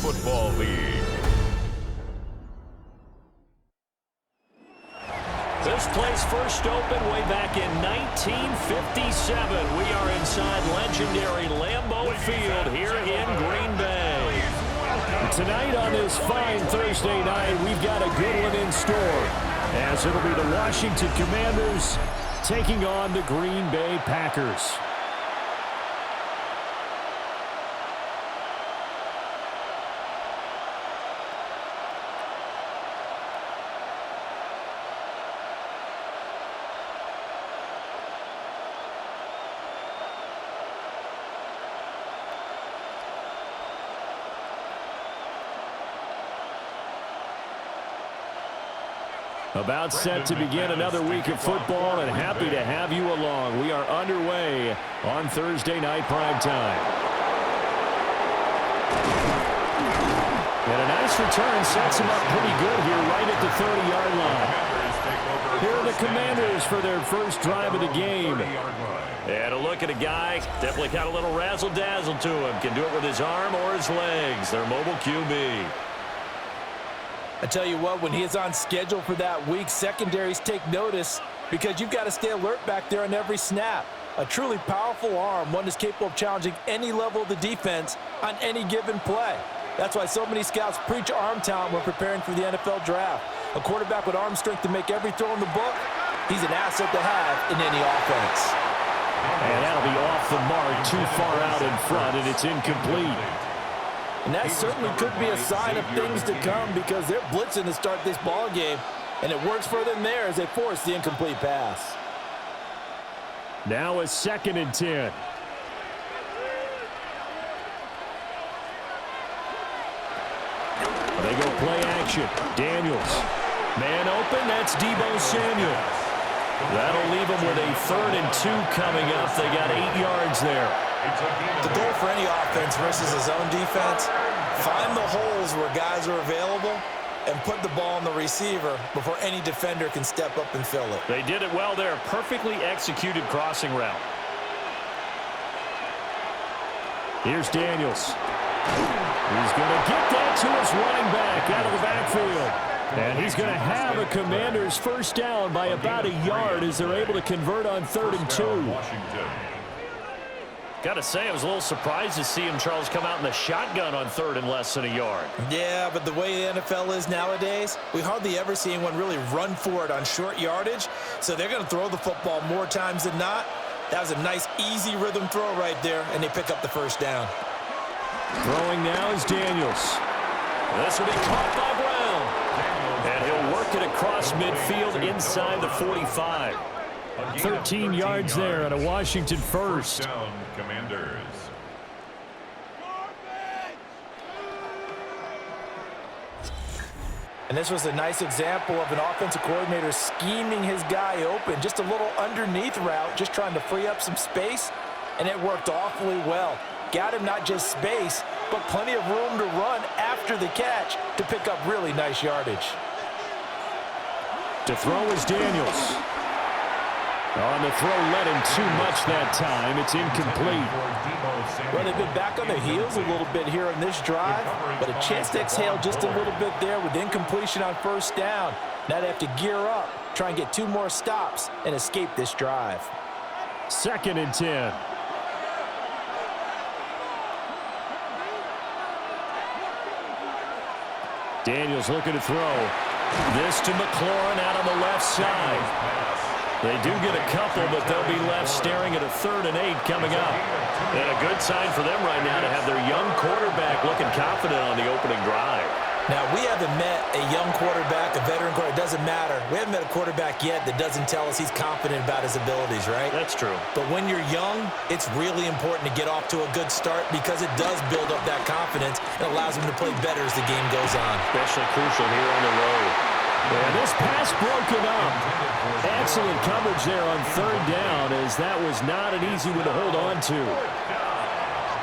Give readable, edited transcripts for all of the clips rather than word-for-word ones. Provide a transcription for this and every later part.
Football League. This place first opened way back in 1957. We are inside legendary Lambeau Field here in Green Bay. Tonight on this fine Thursday night, we've got a good one in store, as it'll be the Washington Commanders taking on the Green Bay Packers. About set to begin another week of football, and happy to have you along. We are underway on Thursday night primetime. And a nice return sets him up pretty good here right at the 30-yard line. Here are the Commanders for their first drive of the game. And a look at a guy, definitely got a little razzle-dazzle to him. Can do it with his arm or his legs. Their mobile QB. I tell you what, when he is on schedule for that week, secondaries take notice because you've got to stay alert back there on every snap. A truly powerful arm, one that's capable of challenging any level of the defense on any given play. That's why so many scouts preach arm talent when preparing for the NFL draft. A quarterback with arm strength to make every throw in the book, he's an asset to have in any offense. And that'll be off the mark, too far out in front, and it's incomplete. And that certainly could be a sign of things to come because they're blitzing to start this ball game, and it works for them there as they force the incomplete pass. Now a 2nd and 10. They go play action. Daniels. Man open, that's Deebo Samuel. That'll leave them with a 3rd and 2 coming up. They got 8 yards there. The goal for any offense versus his own defense, find the holes where guys are available and put the ball on the receiver before any defender can step up and fill it. They did it well there. Perfectly executed crossing route. Here's Daniels. He's going to get that to his running back out of the backfield. And he's going to have a Commander's first down by about a yard as they're able to convert on 3rd and 2. Got to say, I was a little surprised to see him, Charles, come out in the shotgun on 3rd and less than a yard. Yeah, but the way the NFL is nowadays, we hardly ever see anyone really run for it on short yardage. So they're going to throw the football more times than not. That was a nice, easy rhythm throw right there, and they pick up the first down. Throwing now is Daniels. This will be caught by Brown. And he'll work it across midfield inside the 45. 13 yards there on a Washington first. Down, Commanders. And this was a nice example of an offensive coordinator scheming his guy open. Just a little underneath route, just trying to free up some space, and it worked awfully well. Got him not just space, but plenty of room to run after the catch to pick up really nice yardage. To throw is Daniels. On the throw, led him too much that time. It's incomplete. Well, they've been back on their heels a little bit here in this drive, but a chance to exhale just a little bit there with incompletion on first down. Now they have to gear up, try and get 2 more stops, and escape this drive. 2nd and 10. Daniels looking to throw. This to McLaurin out on the left side. They do get a couple, but they'll be left staring at a 3rd and 8 coming up. And a good sign for them right now to have their young quarterback looking confident on the opening drive. Now, we haven't met a young quarterback, a veteran quarterback. It doesn't matter. We haven't met a quarterback yet that doesn't tell us he's confident about his abilities, right? That's true. But when you're young, it's really important to get off to a good start because it does build up that confidence and allows him to play better as the game goes on. Especially crucial here on the road. And this pass broken up. Excellent coverage there on 3rd down, as that was not an easy one to hold on to.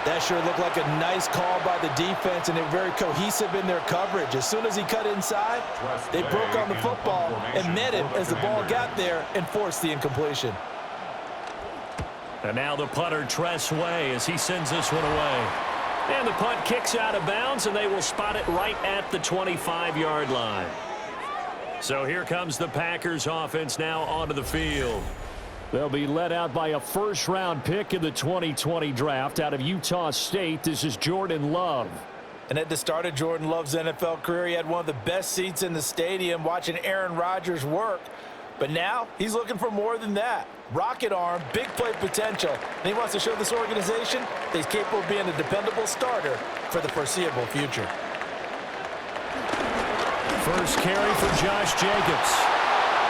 That sure looked like a nice call by the defense, and they're very cohesive in their coverage. As soon as he cut inside, they broke on the football and met him as the ball got there and forced the incompletion. And now the punter, Tress Way, as he sends this one away. And the punt kicks out of bounds, and they will spot it right at the 25-yard line. So here comes the Packers offense now onto the field. They'll be led out by a first-round pick in the 2020 draft out of Utah State. This is Jordan Love. And at the start of Jordan Love's NFL career, he had one of the best seats in the stadium watching Aaron Rodgers work. But now he's looking for more than that. Rocket arm, big play potential. And he wants to show this organization that he's capable of being a dependable starter for the foreseeable future. First carry for Josh Jacobs.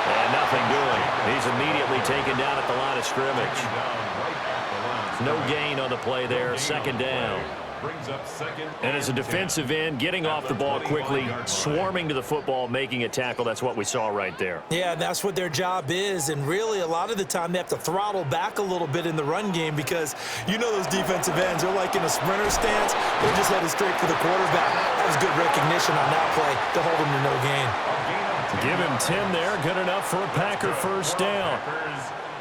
And nothing doing. He's immediately taken down at the line of scrimmage. No gain on the play there. Second down. And as a defensive end, getting off the ball quickly, swarming to the football, making a tackle, that's what we saw right there. Yeah, that's what their job is, and really a lot of the time they have to throttle back a little bit in the run game because you know those defensive ends, they're like in a sprinter stance, they're just headed straight for the quarterback. That was good recognition on that play to hold him to no gain. Give him 10 there, good enough for a Packer first down.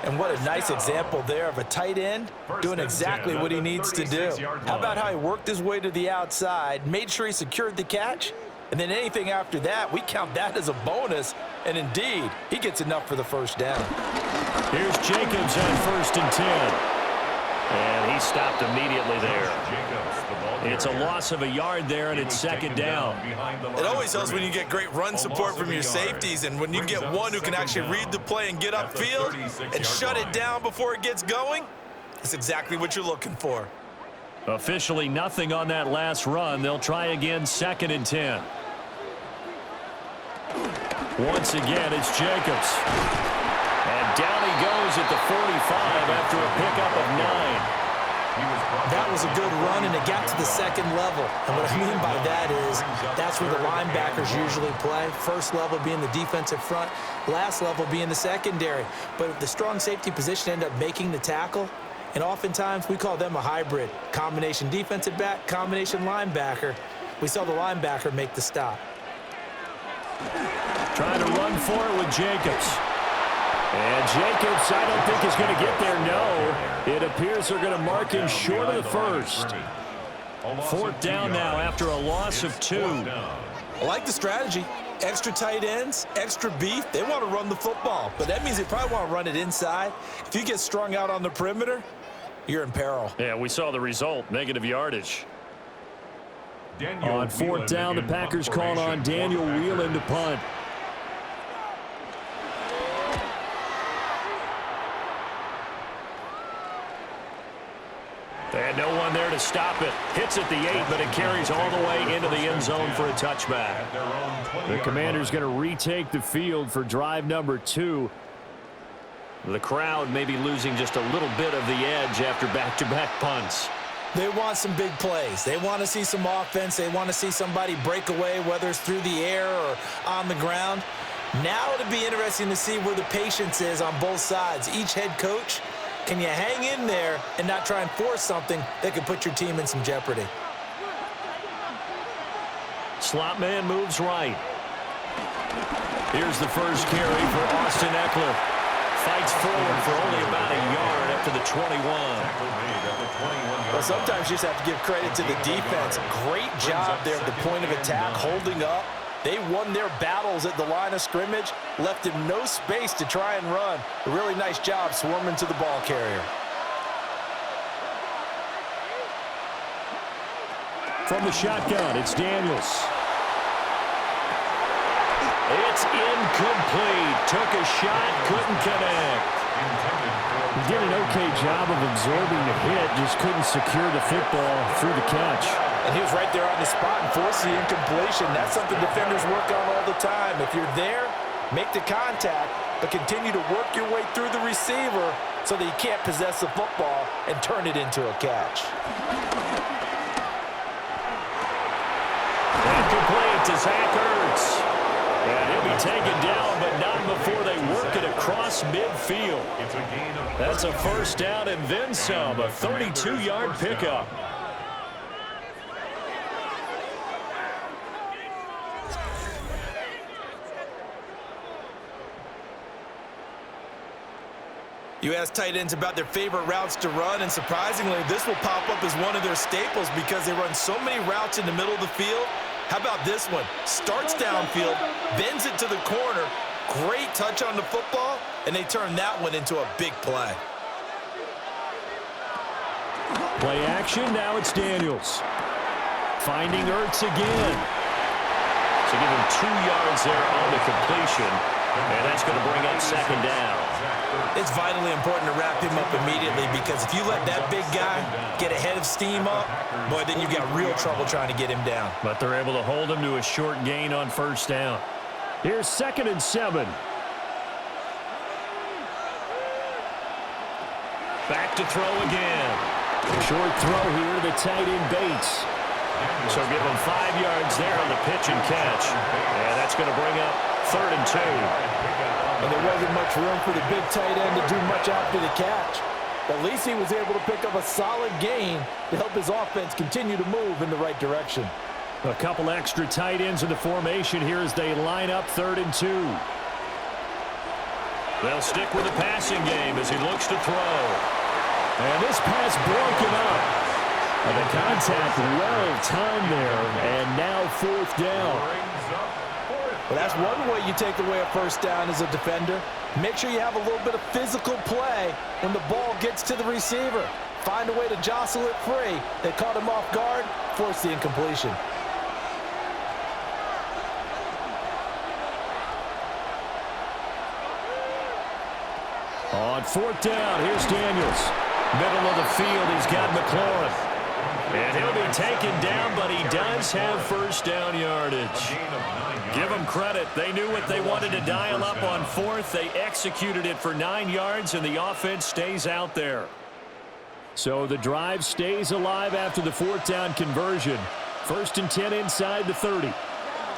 And what a nice example there of a tight end doing exactly what he needs to do. How about how he worked his way to the outside, made sure he secured the catch, and then anything after that, we count that as a bonus. And indeed, he gets enough for the first down. Here's Jacobs on 1st and 10. And he stopped immediately there. It's a loss of a yard there, and it's second down. It always helps when you get great run support from your safeties, and when you get one who can actually read the play and get upfield and shut it down before it gets going, that's exactly what you're looking for. Officially nothing on that last run. They'll try again, 2nd and 10. Once again, it's Jacobs. And down he goes at the 45 after a pickup of 9. That was a good run, and it got to the second level. And what I mean by that is that's where the linebackers usually play. First level being the defensive front, last level being the secondary. But the strong safety position ended up making the tackle, and oftentimes we call them a hybrid. Combination defensive back, combination linebacker. We saw the linebacker make the stop. Trying to run for it with Jacobs. And Jacobs, I don't think is going to get there, no. It appears they're going to mark him short of the first. 4th down now after a loss of 2. I like the strategy. Extra tight ends, extra beef. They want to run the football, but that means they probably want to run it inside. If you get strung out on the perimeter, you're in peril. Yeah, we saw the result, negative yardage. On 4th down, the Packers called on Daniel Whelan to punt. And no one there to stop it. Hits at the 8, but it carries all the way into the end zone for a touchback. The Commanders going to retake the field for drive number 2. The crowd may be losing just a little bit of the edge after back-to-back punts. They want some big plays. They want to see some offense. They want to see somebody break away, whether it's through the air or on the ground. Now it'll be interesting to see where the patience is on both sides. Each head coach, can you hang in there and not try and force something that could put your team in some jeopardy? Slot man moves right. Here's the first carry for Austin Eckler. Fights forward for only about a yard up to the 21. Well, sometimes you just have to give credit to the defense. Great job there at the point of attack, holding up. They won their battles at the line of scrimmage, left him no space to try and run. A really nice job swarming to the ball carrier. From the shotgun, it's Daniels. It's incomplete. Took a shot, couldn't connect. He did an okay job of absorbing the hit, just couldn't secure the football through the catch. And he was right there on the spot and forced the incompletion. That's something defenders work on all the time. If you're there, make the contact, but continue to work your way through the receiver so that you can't possess the football and turn it into a catch. Incomplete to Zach Ertz. And he'll be taken down, but not before they work it across midfield. That's a first down and then some, a 32-yard pickup. You ask tight ends about their favorite routes to run, and surprisingly, this will pop up as one of their staples because they run so many routes in the middle of the field. How about this one? Starts downfield, bends it to the corner, great touch on the football, and they turn that one into a big play. Play action, now it's Daniels. Finding Ertz again. So give him 2 yards there on the completion, and that's going to bring up second down. It's vitally important to wrap him up immediately because if you let that big guy get ahead of steam up, boy, then you've got real trouble trying to get him down. But they're able to hold him to a short gain on first down. Here's 2nd and 7. Back to throw again. Short throw here to the tight end Bates. So give him 5 yards there on the pitch and catch. And that's going to bring up 3rd and 2. And there wasn't much room for the big tight end to do much after the catch. At least he was able to pick up a solid gain to help his offense continue to move in the right direction. A couple extra tight ends in the formation here as they line up 3rd and 2. They'll stick with the passing game as he looks to throw. And this pass broken up. And the contact well timed there, and now 4th down. Well, that's one way you take away a first down as a defender. Make sure you have a little bit of physical play when the ball gets to the receiver. Find a way to jostle it free. They caught him off guard, forced the incompletion. On 4th down, here's Daniels. Middle of the field, he's got McLaurin. And he'll be taken down, but he does have first down yardage. Give them credit. They knew what they wanted to dial up on 4th. They executed it for 9 yards, and the offense stays out there. So the drive stays alive after the 4th down conversion. 1st and 10 inside the 30.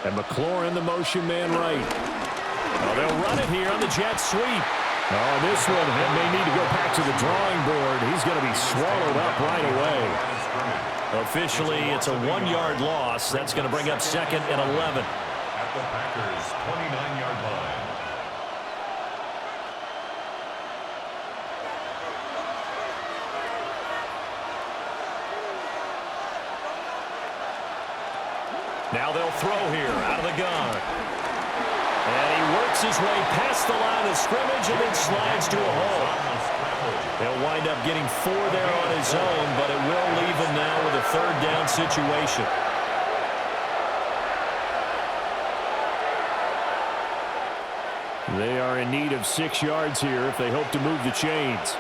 And McLaurin, the motion man right. Well, they'll run it here on the jet sweep. Oh, this one may need to go back to the drawing board. He's going to be swallowed up right away. Officially, it's a 1-yard loss. That's going to bring up 2nd and 11. At the Packers' 29-yard line. Now they'll throw here out of the gun. And he works his way past the line of scrimmage and then slides to a hole. He'll wind up getting 4 there on his own, but it will leave him now with a 3rd down situation. They are in need of 6 yards here if they hope to move the chains.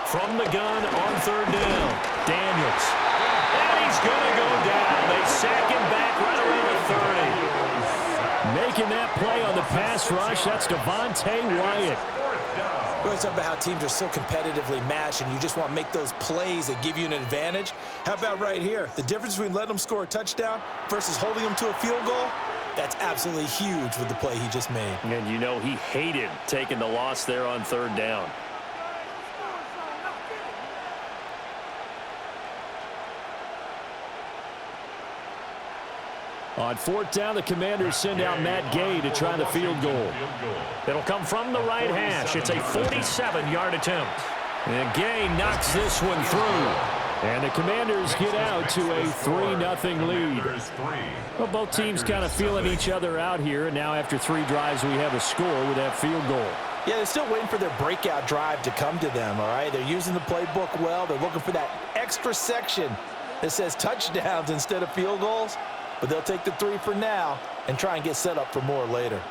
From the gun on 3rd down, Daniels. And he's going to go down. They sack him back right around the 30. Making that play on the pass rush, that's Devontae Wyatt. We always talk about how teams are so competitively matched and you just want to make those plays that give you an advantage. How about right here? The difference between letting them score a touchdown versus holding them to a field goal, that's absolutely huge with the play he just made. And you know he hated taking the loss there on 3rd down. On 4th down, the Commanders send out Matt Gay to try the field goal. It'll come from the right hash. It's a 47-yard attempt. And Gay knocks this one through. And the Commanders get out to a 3-0 lead. Well, both teams kind of feeling each other out here. And now after 3 drives, we have a score with that field goal. Yeah, they're still waiting for their breakout drive to come to them, all right? They're using the playbook well. They're looking for that extra section that says touchdowns instead of field goals. But they'll take the 3 for now and try and get set up for more later.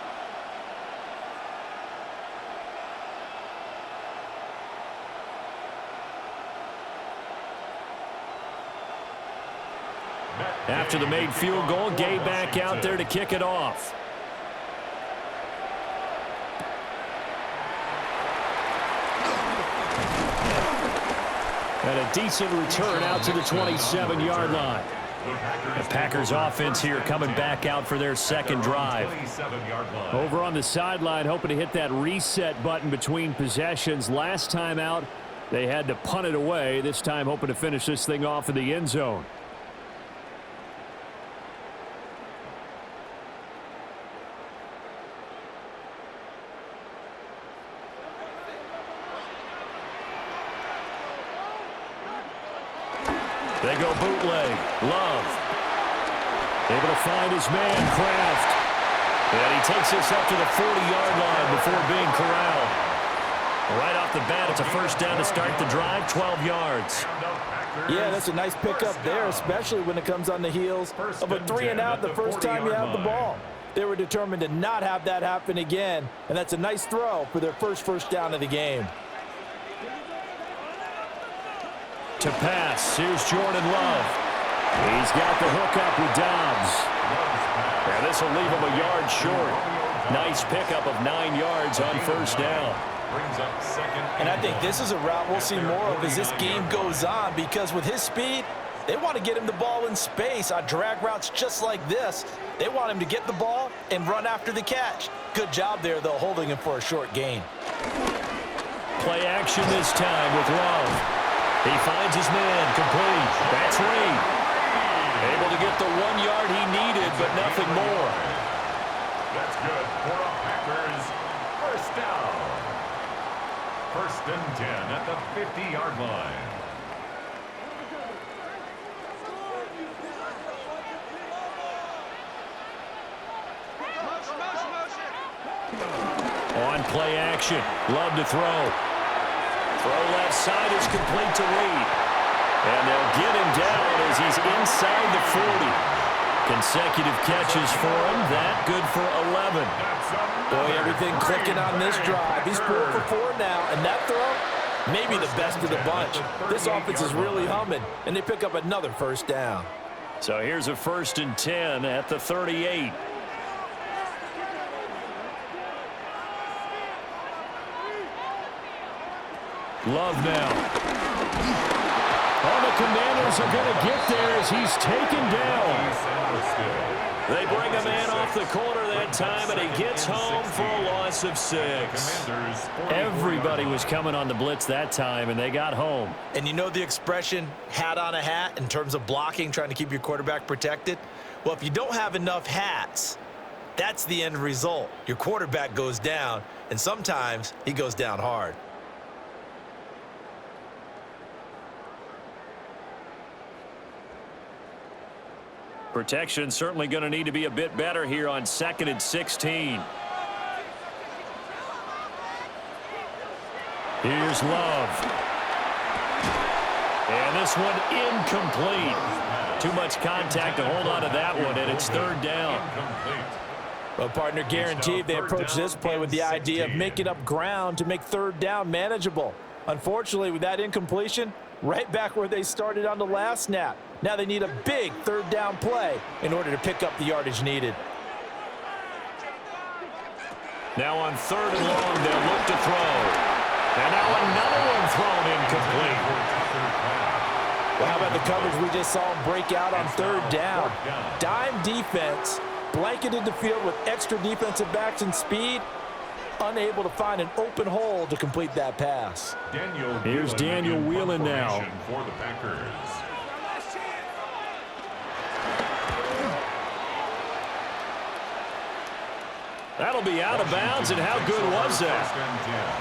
After the made field goal, Gay back out there to kick it off. And a decent return out to the 27-yard line. The Packers offense here coming back out for their 2nd drive. Over on the sideline, hoping to hit that reset button between possessions. Last time out, they had to punt it away. This time hoping to finish this thing off in the end zone. They go bootleg. Love. Able to find his man, Kraft. And he takes this up to the 40-yard line before being corralled. Right off the bat, it's a first down to start the drive, 12 yards. Yeah, that's a nice pickup there, especially when it comes on the heels of a 3-and-out the first time you have the ball. They were determined to not have that happen again, and that's a nice throw for their first down of the game. To pass, here's Jordan Love. He's got the hook up with Dobbs. And this will leave him a yard short. Nice pickup of 9 yards on first down. And I think this is a route we'll see more of as this game goes on, because with his speed, they want to get him the ball in space on drag routes just like this. They want him to get the ball and run after the catch. Good job there, though, holding him for a short gain. Play action this time with Love. He finds his man, complete. That's Reed. Able to get the 1 yard he needed, but nothing more. That's good for the Packers. First down. 1st and 10 at the 50-yard line. On play action, Love to throw. Throw left side is complete to Reed. And they'll get him down as he's inside the 40. Consecutive catches for him. That good for 11. Boy, everything clicking on this drive. He's 4 for 4 now, and that throw, maybe the best of the bunch. This offense is really humming, and they pick up another first down. So here's a 1st and 10 at the 38. Love now. Oh, the Commanders are going to get there as he's taken down. They bring a man off the corner that time, and he gets home for a loss of 6. Everybody was coming on the blitz that time, and they got home. And you know the expression, hat on a hat, in terms of blocking, trying to keep your quarterback protected? Well, if you don't have enough hats, that's the end result. Your quarterback goes down, and sometimes he goes down hard. Protection certainly going to need to be a bit better here on 2nd and 16. Here's Love. And this one incomplete. Too much contact to hold on to that one, and it's 3rd down. Well, partner, guaranteed they approach this play with the idea of making up ground to make 3rd down manageable. Unfortunately, with that incompletion, right back where they started on the last snap. Now they need a big 3rd down play in order to pick up the yardage needed. Now on 3rd and long, they'll look to throw. And now another one thrown incomplete. Well, how about the coverage we just saw him break out on 3rd down? Dime defense, blanketed the field with extra defensive backs and speed, unable to find an open hole to complete that pass. Here's Daniel Whelan now. For the Packers. That'll be out of bounds, and how good was that?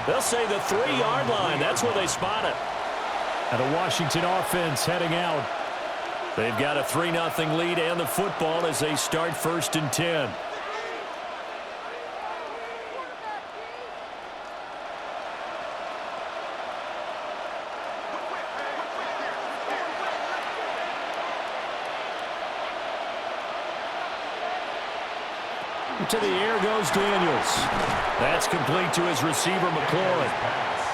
They'll say the 3-yard line. That's where they spot it. And a Washington offense heading out. They've got a 3-0 lead and the football as they start 1st and 10. To the air goes Daniels. That's complete to his receiver, McLaurin.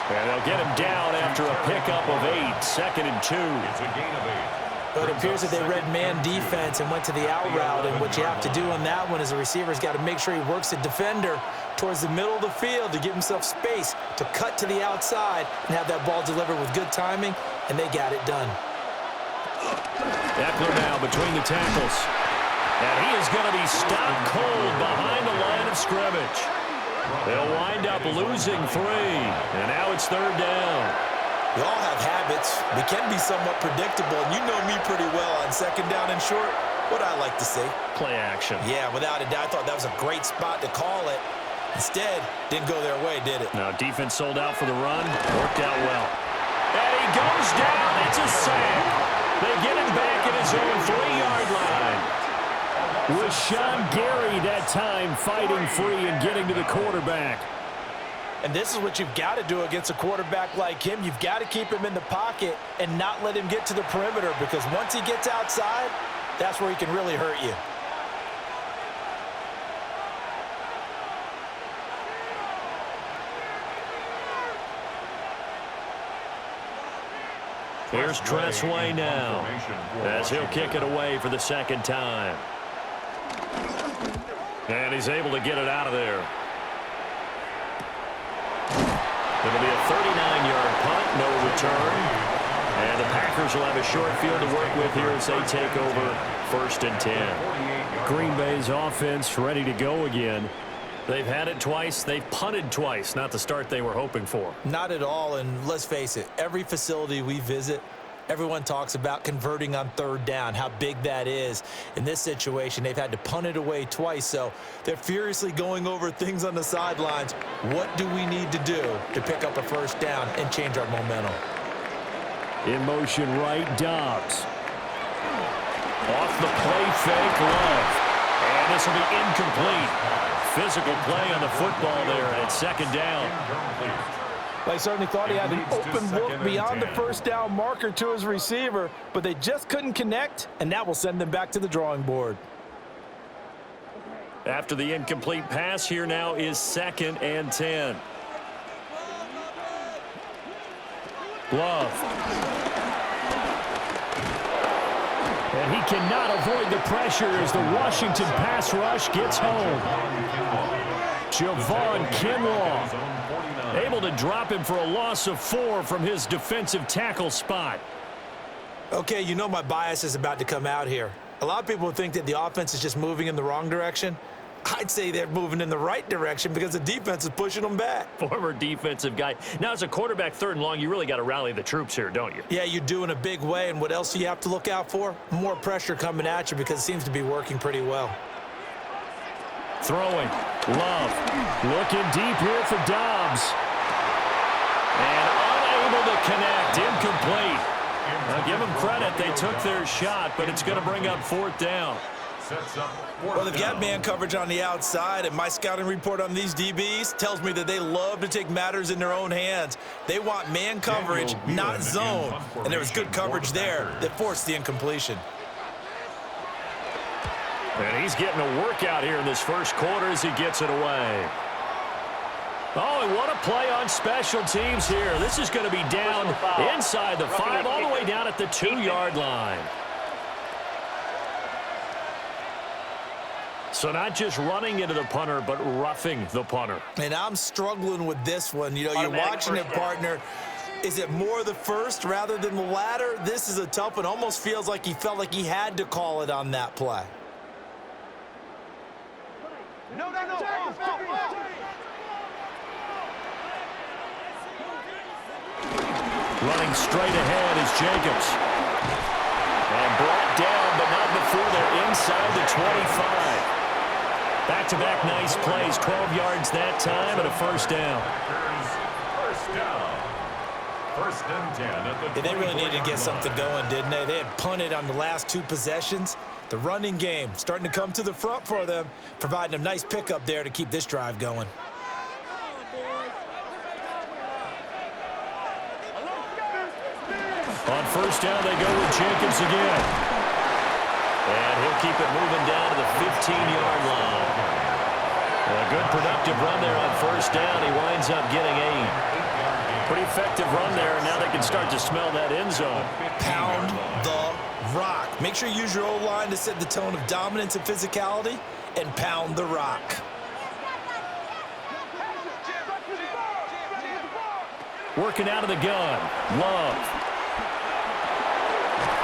And they'll get him down after a pickup of 8, 2nd and 2. It's a gain of 8. But it appears that they read man defense and went to the out route, and what you have to do on that one is the receiver's got to make sure he works the defender towards the middle of the field to give himself space to cut to the outside and have that ball delivered with good timing, and they got it done. Eckler now between the tackles. And he is going to be stopped cold behind the line of scrimmage. They'll wind up losing 3, and now it's 3rd down. We all have habits. We can be somewhat predictable, and you know me pretty well on 2nd down and short. What I like to say. Play action. Yeah, without a doubt, I thought that was a great spot to call it. Instead, didn't go their way, did it? Now, defense sold out for the run. Worked out well. And he goes down. It's a sack. They get him back at his own 3-yard line. Was Sean Gary that time fighting free and getting to the quarterback. And this is what you've got to do against a quarterback like him. You've got to keep him in the pocket and not let him get to the perimeter, because once he gets outside, that's where he can really hurt you. Here's Tressway now, as he'll kick it away for the second time. And he's able to get it out of there. It'll be a 39-yard punt, no return. And the Packers will have a short field to work with here as they take over 1st and 10. Green Bay's offense ready to go again. They've had it twice. They've punted twice. Not the start they were hoping for. Not at all, and let's face it, every facility we visit, everyone talks about converting on 3rd down, how big that is. In this situation, they've had to punt it away twice, so they're furiously going over things on the sidelines. What do we need to do to pick up a 1st down and change our momentum? In motion right, Dobbs. Off the play fake, Love. And this will be incomplete. Physical play on the football there at 2nd down. They certainly thought he had an open look beyond the 1st down marker to his receiver, but they just couldn't connect, and that will send them back to the drawing board. After the incomplete pass, here now is 2nd and 10. Love. And he cannot avoid the pressure as the Washington pass rush gets home. Javon Kinlaw able to drop him for a loss of 4 from his defensive tackle spot. Okay, you know my bias is about to come out here. A lot of people think that the offense is just moving in the wrong direction. I'd say they're moving in the right direction because the defense is pushing them back. Former defensive guy. Now, as a quarterback 3rd and long, you really got to rally the troops here, don't you? Yeah, you do in a big way. And what else do you have to look out for? More pressure coming at you because it seems to be working pretty well. Throwing. Love. Looking deep here for Dobbs. And unable to connect. Incomplete. Now, give them credit. They took their shot, but it's going to bring up 4th down. Well, they've got man coverage on the outside, and my scouting report on these DBs tells me that they love to take matters in their own hands. They want man coverage, not zone, and there was good coverage there that forced the incompletion. And he's getting a workout here in this 1st quarter as he gets it away. Oh, and what a play on special teams here. This is going to be down inside the 5, all the way down at the 2-yard line. So not just running into the punter, but roughing the punter. And I'm struggling with this one. You know, you're watching it, partner. Is it more the first rather than the latter? This is a tough one. Almost feels like he felt like he had to call it on that play. No. Running straight ahead is Jacobs. And brought down, but not before they're inside the 25. Back-to-back nice plays, 12 yards that time, and a 1st down. First down. 1st and 10 at the They really needed to get something going, didn't they? They had punted on the last 2 possessions. The running game starting to come to the front for them, providing a nice pickup there to keep this drive going. On 1st down, they go with Jacobs again. And he'll keep it moving down to the 15-yard line. A good productive run there on 1st down. He winds up getting 8. Pretty effective run there, and now they can start to smell that end zone. Pound the rock. Make sure you use your O-line to set the tone of dominance and physicality, and pound the rock. Working out of the gun. Love.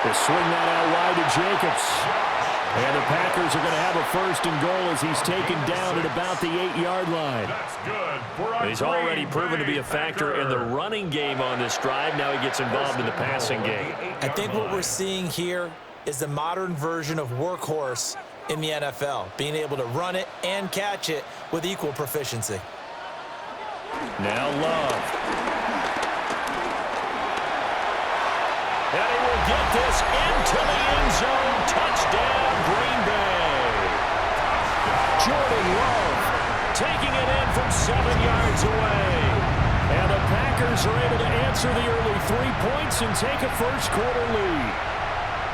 They swing that out wide to Jacobs. And the Packers are going to have a 1st and goal as he's taken down at about the 8-yard line. That's good. He's already proven to be a factor in the running game on this drive. Now he gets involved in the passing game. I think what we're seeing here is the modern version of workhorse in the NFL, being able to run it and catch it with equal proficiency. Now Love. And he will get this into the end zone. Touchdown, Green Bay. Jordan Love taking it in from 7 yards away. And the Packers are able to answer the early 3 points and take a first-quarter lead.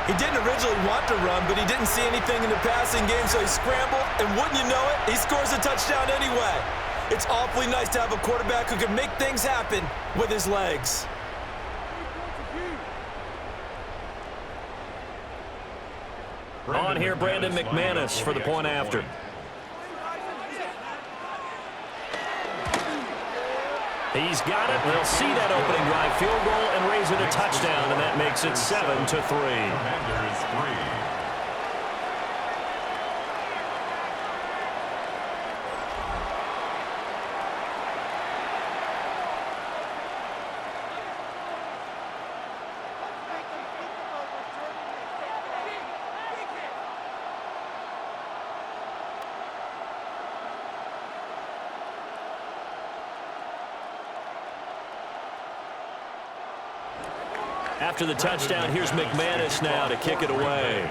He didn't originally want to run, but he didn't see anything in the passing game, so he scrambled, and wouldn't you know it, he scores a touchdown anyway. It's awfully nice to have a quarterback who can make things happen with his legs. On here, Brandon McManus for the point after. He's got it. They'll see that opening drive field goal and raise it a touchdown, and that makes it 7-3. Commanders 3. After the touchdown, here's McManus now to kick it away.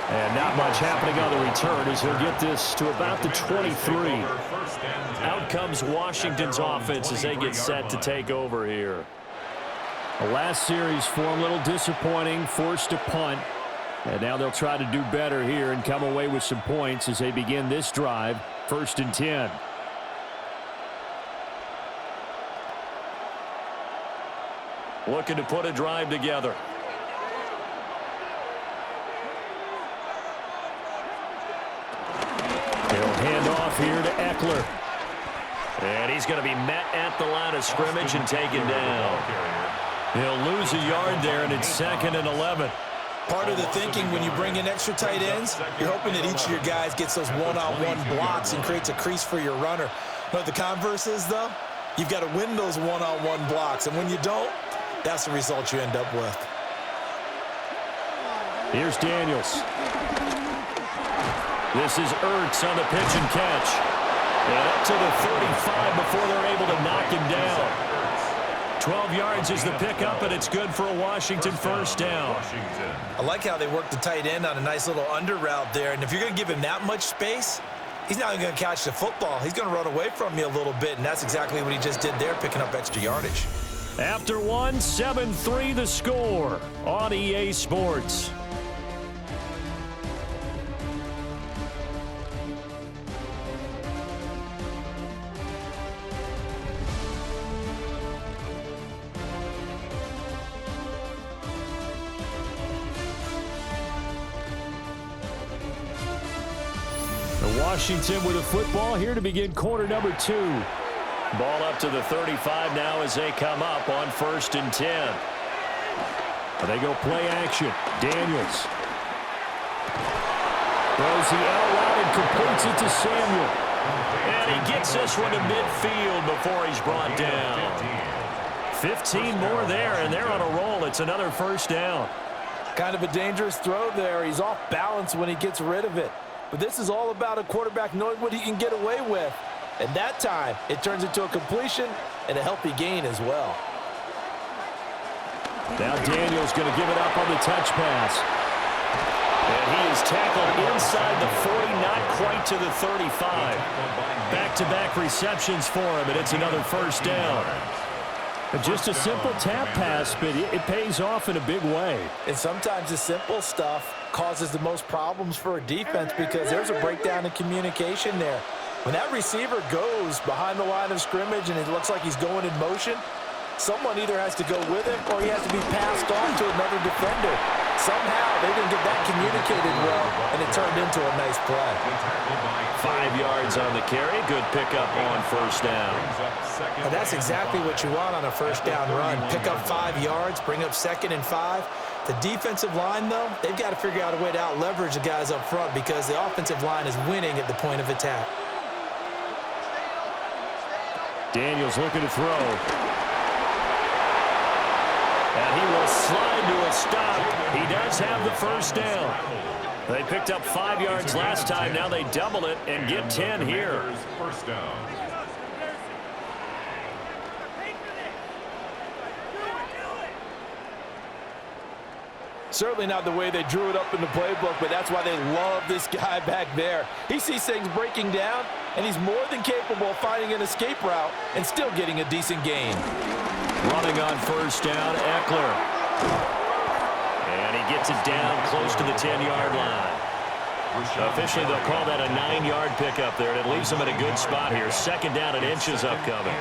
And not much happening on the return as he'll get this to about the 23. Out comes Washington's offense as they get set to take over here. The last series for him, a little disappointing, forced to punt. And now they'll try to do better here and come away with some points as they begin this drive, 1st and 10. Looking to put a drive together. He'll hand off here to Eckler. And he's going to be met at the line of scrimmage and taken down. He'll lose a yard there, and it's 2nd and 11. Part of the thinking when you bring in extra tight ends, you're hoping that each of your guys gets those one-on-one blocks and creates a crease for your runner. But the converse is, though, you've got to win those one-on-one blocks. And when you don't, that's the result you end up with. Here's Daniels. This is Ertz on the pitch and catch. And up to the 35 before they're able to knock him down. 12 yards is the pickup, and it's good for a Washington first down. I like how they work the tight end on a nice little under route there. And if you're going to give him that much space, he's not going to catch the football. He's going to run away from you a little bit, and that's exactly what he just did there, picking up extra yardage. After one, 7-3 the score on EA Sports. Washington with a football here to begin quarter number 2. Ball up to the 35 now as they come up on 1st and 10. They go play action. Daniels throws the out route and completes it to Samuel. And he gets this one to midfield before he's brought down. 15 more there, and they're on a roll. It's another first down. Kind of a dangerous throw there. He's off balance when he gets rid of it. But this is all about a quarterback knowing what he can get away with. And that time, it turns into a completion and a healthy gain as well. Now Daniels going to give it up on the touch pass. And he is tackled inside the 40, not quite to the 35. Back-to-back receptions for him, and it's another first down. Just a simple tap pass, but it pays off in a big way. And sometimes the simple stuff causes the most problems for a defense because there's a breakdown in communication there. When that receiver goes behind the line of scrimmage and it looks like he's going in motion, someone either has to go with him or he has to be passed on to another defender. Somehow they didn't get that communicated well, and it turned into a nice play. 5 yards on the carry. Good pickup on first down. And that's exactly what you want on a first down run. Pick up 5 yards, bring up 2nd and 5. The defensive line, though, they've got to figure out a way to out-leverage the guys up front because the offensive line is winning at the point of attack. Daniels looking to throw. And he will slide to a stop. He does have the first down. They picked up 5 yards last time. Now they double it and get 10 here. First down. Certainly not the way they drew it up in the playbook, but that's why they love this guy back there. He sees things breaking down, and he's more than capable of finding an escape route and still getting a decent gain. Running on first down, Eckler. And he gets it down close to the 10-yard line. Officially, they'll call that a 9-yard pickup there, and it leaves them in a good spot here. Second down and inches upcoming.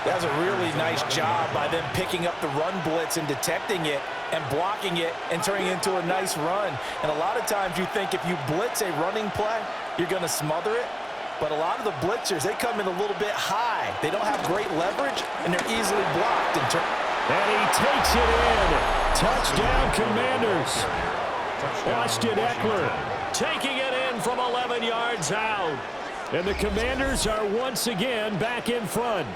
That's a really nice job by them picking up the run blitz and detecting it and blocking it and turning it into a nice run. And a lot of times you think if you blitz a running play, you're going to smother it. But a lot of the blitzers, they come in a little bit high. They don't have great leverage, and they're easily blocked. And he takes it in. Touchdown, Commanders. Austin Eckler taking it in from 11 yards out. And the Commanders are once again back in front.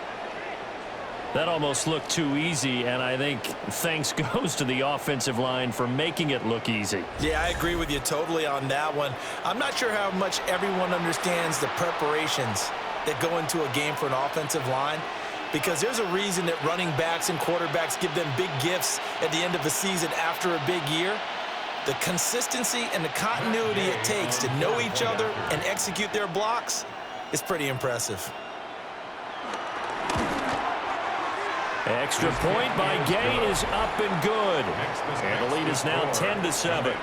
That almost looked too easy, and I think thanks goes to the offensive line for making it look easy. Yeah, I agree with you totally on that one. I'm not sure how much everyone understands the preparations that go into a game for an offensive line, because there's a reason that running backs and quarterbacks give them big gifts at the end of the season after a big year. The consistency and the continuity it takes to know each other and execute their blocks is pretty impressive. Extra point by Gay is up and good. And the lead is now 10-7.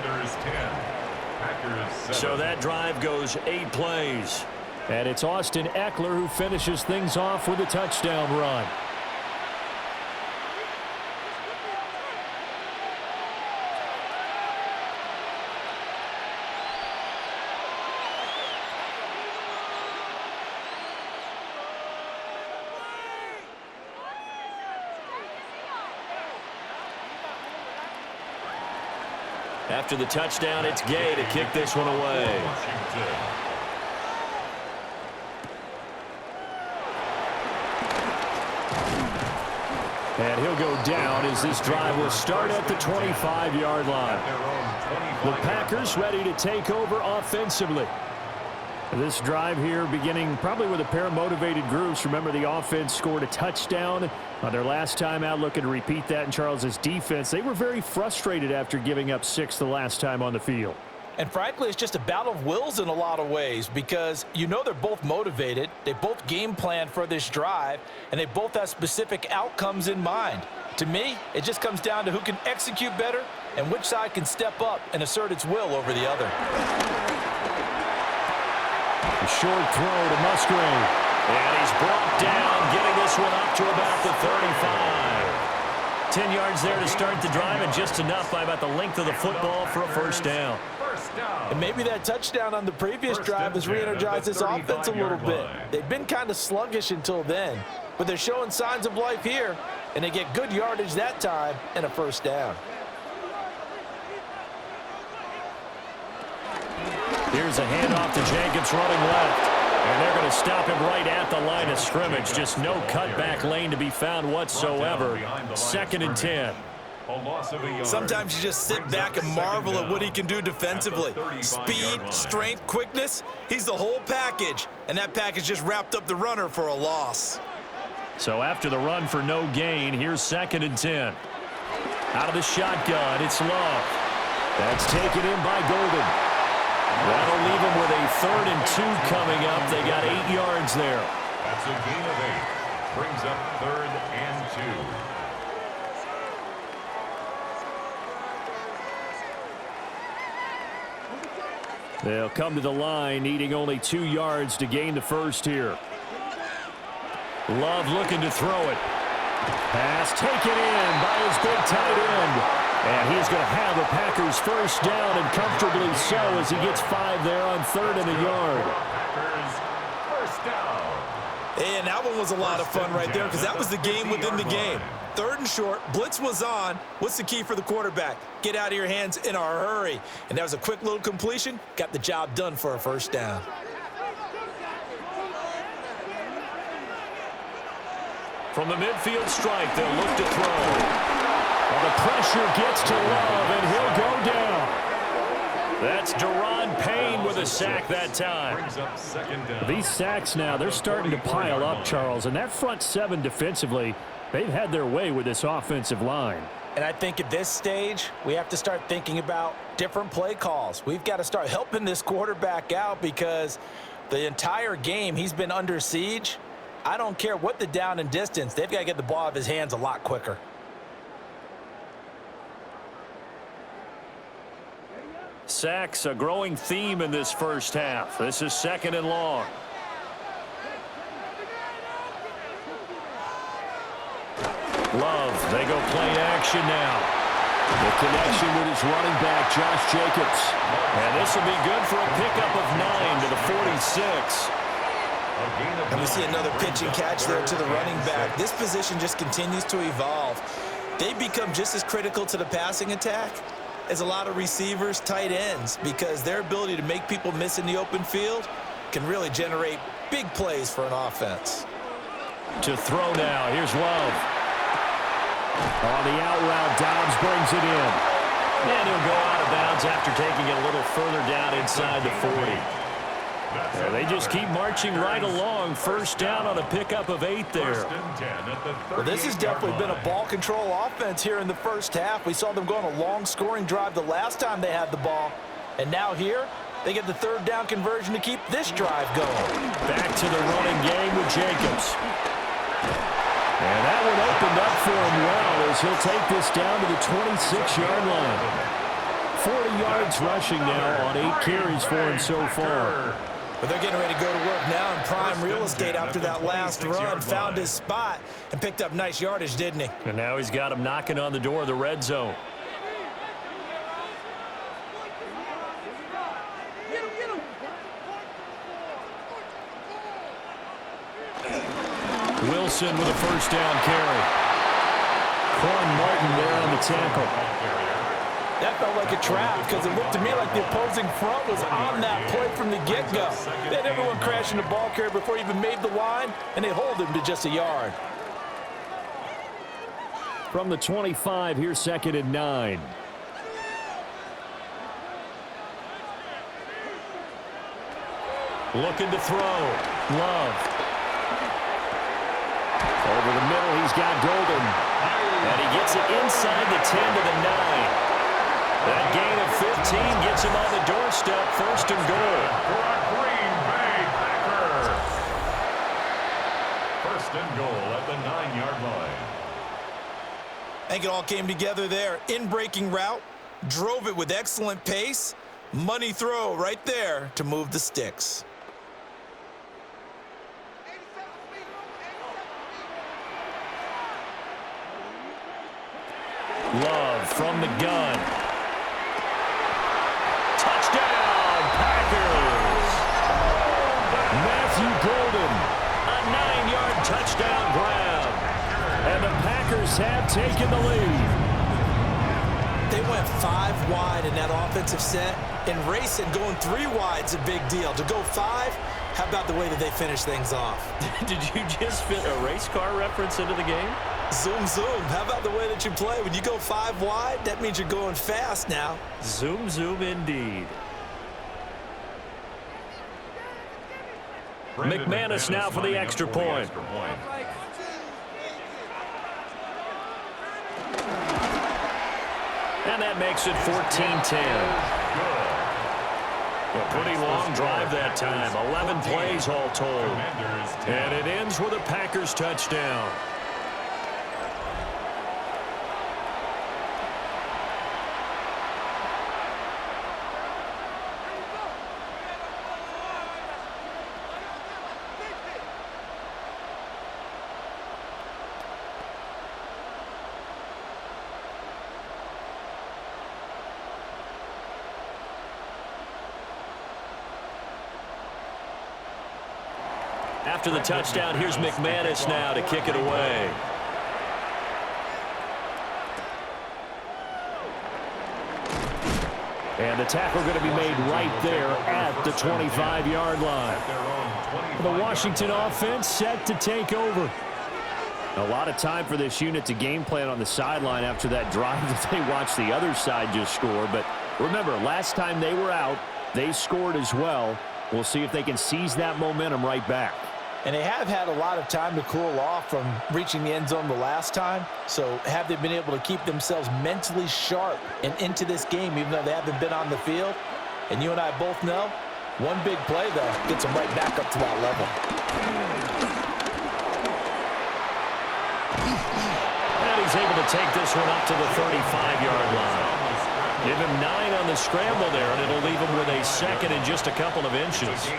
So that drive goes 8 plays. And it's Austin Eckler who finishes things off with a touchdown run. After the touchdown, it's Gay to kick this one away. And he'll go down as this drive will start at the 25-yard line. The Packers ready to take over offensively. This drive here beginning probably with a pair of motivated groups. Remember, the offense scored a touchdown on their last time out. Looking to repeat that in Charles's defense. They were very frustrated after giving up 6 the last time on the field. And frankly, it's just a battle of wills in a lot of ways, because you know they're both motivated. They both game plan for this drive, and they both have specific outcomes in mind. To me, it just comes down to who can execute better and which side can step up and assert its will over the other. A short throw to Musgrave. And he's brought down, getting this one up to about the 35. 10 yards there to start the drive, and just enough by about the length of the football for a first down. And maybe that touchdown on the previous drive has re-energized this offense a little bit. They've been kind of sluggish until then, but they're showing signs of life here, and they get good yardage that time and a first down. Here's a handoff to Jacobs running left. And they're going to stop him right at the line of scrimmage. Just no cutback lane to be found whatsoever. 2nd and 10. Sometimes you just sit back and marvel at what he can do defensively. Speed, strength, quickness, he's the whole package. And that package just wrapped up the runner for a loss. So after the run for no gain, here's 2nd and 10. Out of the shotgun, it's Love. That's taken in by Golden. That'll leave them with a 3rd and 2 coming up. They got 8 yards there. That's a gain of 8. Brings up 3rd and 2. They'll come to the line, needing only 2 yards to gain the first here. Love looking to throw it. Pass taken in by his big tight end. And he's going to have the Packers first down, and comfortably so, as he gets 5 there on 3rd and a yard. Packers first down. And that one was a lot of fun right there, because that was the game within the game. 3rd and short, blitz was on. What's the key for the quarterback? Get out of your hands in a hurry. And that was a quick little completion. Got the job done for a first down. From the midfield stripe, they'll look to throw. Well, the pressure gets to Love, and he'll go down. That's Daron Payne with a sack that time. Brings up 2nd down. These sacks now, they're starting to pile up, Charles. And that front 7 defensively, they've had their way with this offensive line. And I think at this stage, we have to start thinking about different play calls. We've got to start helping this quarterback out because the entire game he's been under siege. I don't care what the down and distance. They've got to get the ball out of his hands a lot quicker. Sacks, a growing theme in this first half. This is 2nd and long. Love, they go play action now. The connection with his running back, Josh Jacobs. And this will be good for a pickup of 9 to the 46. And we see another pitch and catch there to the running back. This position just continues to evolve. They become just as critical to the passing attack as a lot of receivers, tight ends, because their ability to make people miss in the open field can really generate big plays for an offense. To throw now, here's Love. On the out route, Dobbs brings it in. And he'll go out of bounds after taking it a little further down inside the 40. Yeah, they just keep marching right along. First down on a pickup of 8 there. Well, this has definitely been a ball control offense here in the first half. We saw them go on a long scoring drive the last time they had the ball. And now here, they get the 3rd down conversion to keep this drive going. Back to the running game with Jacobs. And that one opened up for him well as he'll take this down to the 26-yard line. 40 yards rushing now on 8 carries for him so far. But they're getting ready to go to work now in prime real estate after that last run. Found his spot and picked up nice yardage, didn't he? And now he's got him knocking on the door of the red zone. Wilson with a first down carry. Quan Martin there on the tackle. That felt like a trap because it looked to me like the opposing front was on that play from the get-go. They had everyone crashing the ball carrier before he even made the line, and they hold him to just a yard. From the 25, here's 2nd and 9. Looking to throw. Love. Over the middle, he's got Golden. And he gets it inside the 10 to the 9. That gain of 15 gets him on the doorstep, 1st and goal. For a Green Bay Packer. 1st and goal at the 9-yard line. I think it all came together there. In-breaking route, drove it with excellent pace. Money throw right there to move the sticks. Love from the gun. Touchdown, Packers! Matthew Golden. A 9-yard touchdown grab. And the Packers have taken the lead. They went 5 wide in that offensive set, and racing going 3 wide's a big deal. To go 5, how about the way that they finish things off? Did you just fit a race car reference into the game? Zoom, zoom. How about the way that you play? When you go 5 wide, that means you're going fast now. Zoom, zoom indeed. McManus now for the extra point. And that makes it 14-10. A pretty long drive that time. 11 plays all told. And it ends with a Packers touchdown. After the touchdown, here's McManus now to kick it away. And the tackle going to be made right there at the 25-yard line. The Washington offense set to take over. A lot of time for this unit to game plan on the sideline after that drive that they watched the other side just score. But remember, last time they were out, they scored as well. We'll see if they can seize that momentum right back. And they have had a lot of time to cool off from reaching the end zone the last time. So have they been able to keep themselves mentally sharp and into this game, even though they haven't been on the field? And you and I both know, one big play, though, gets them right back up to that level. And he's able to take this one up to the 35-yard line. Give him 9 on the scramble there, and it'll leave him with a second and just a couple of inches.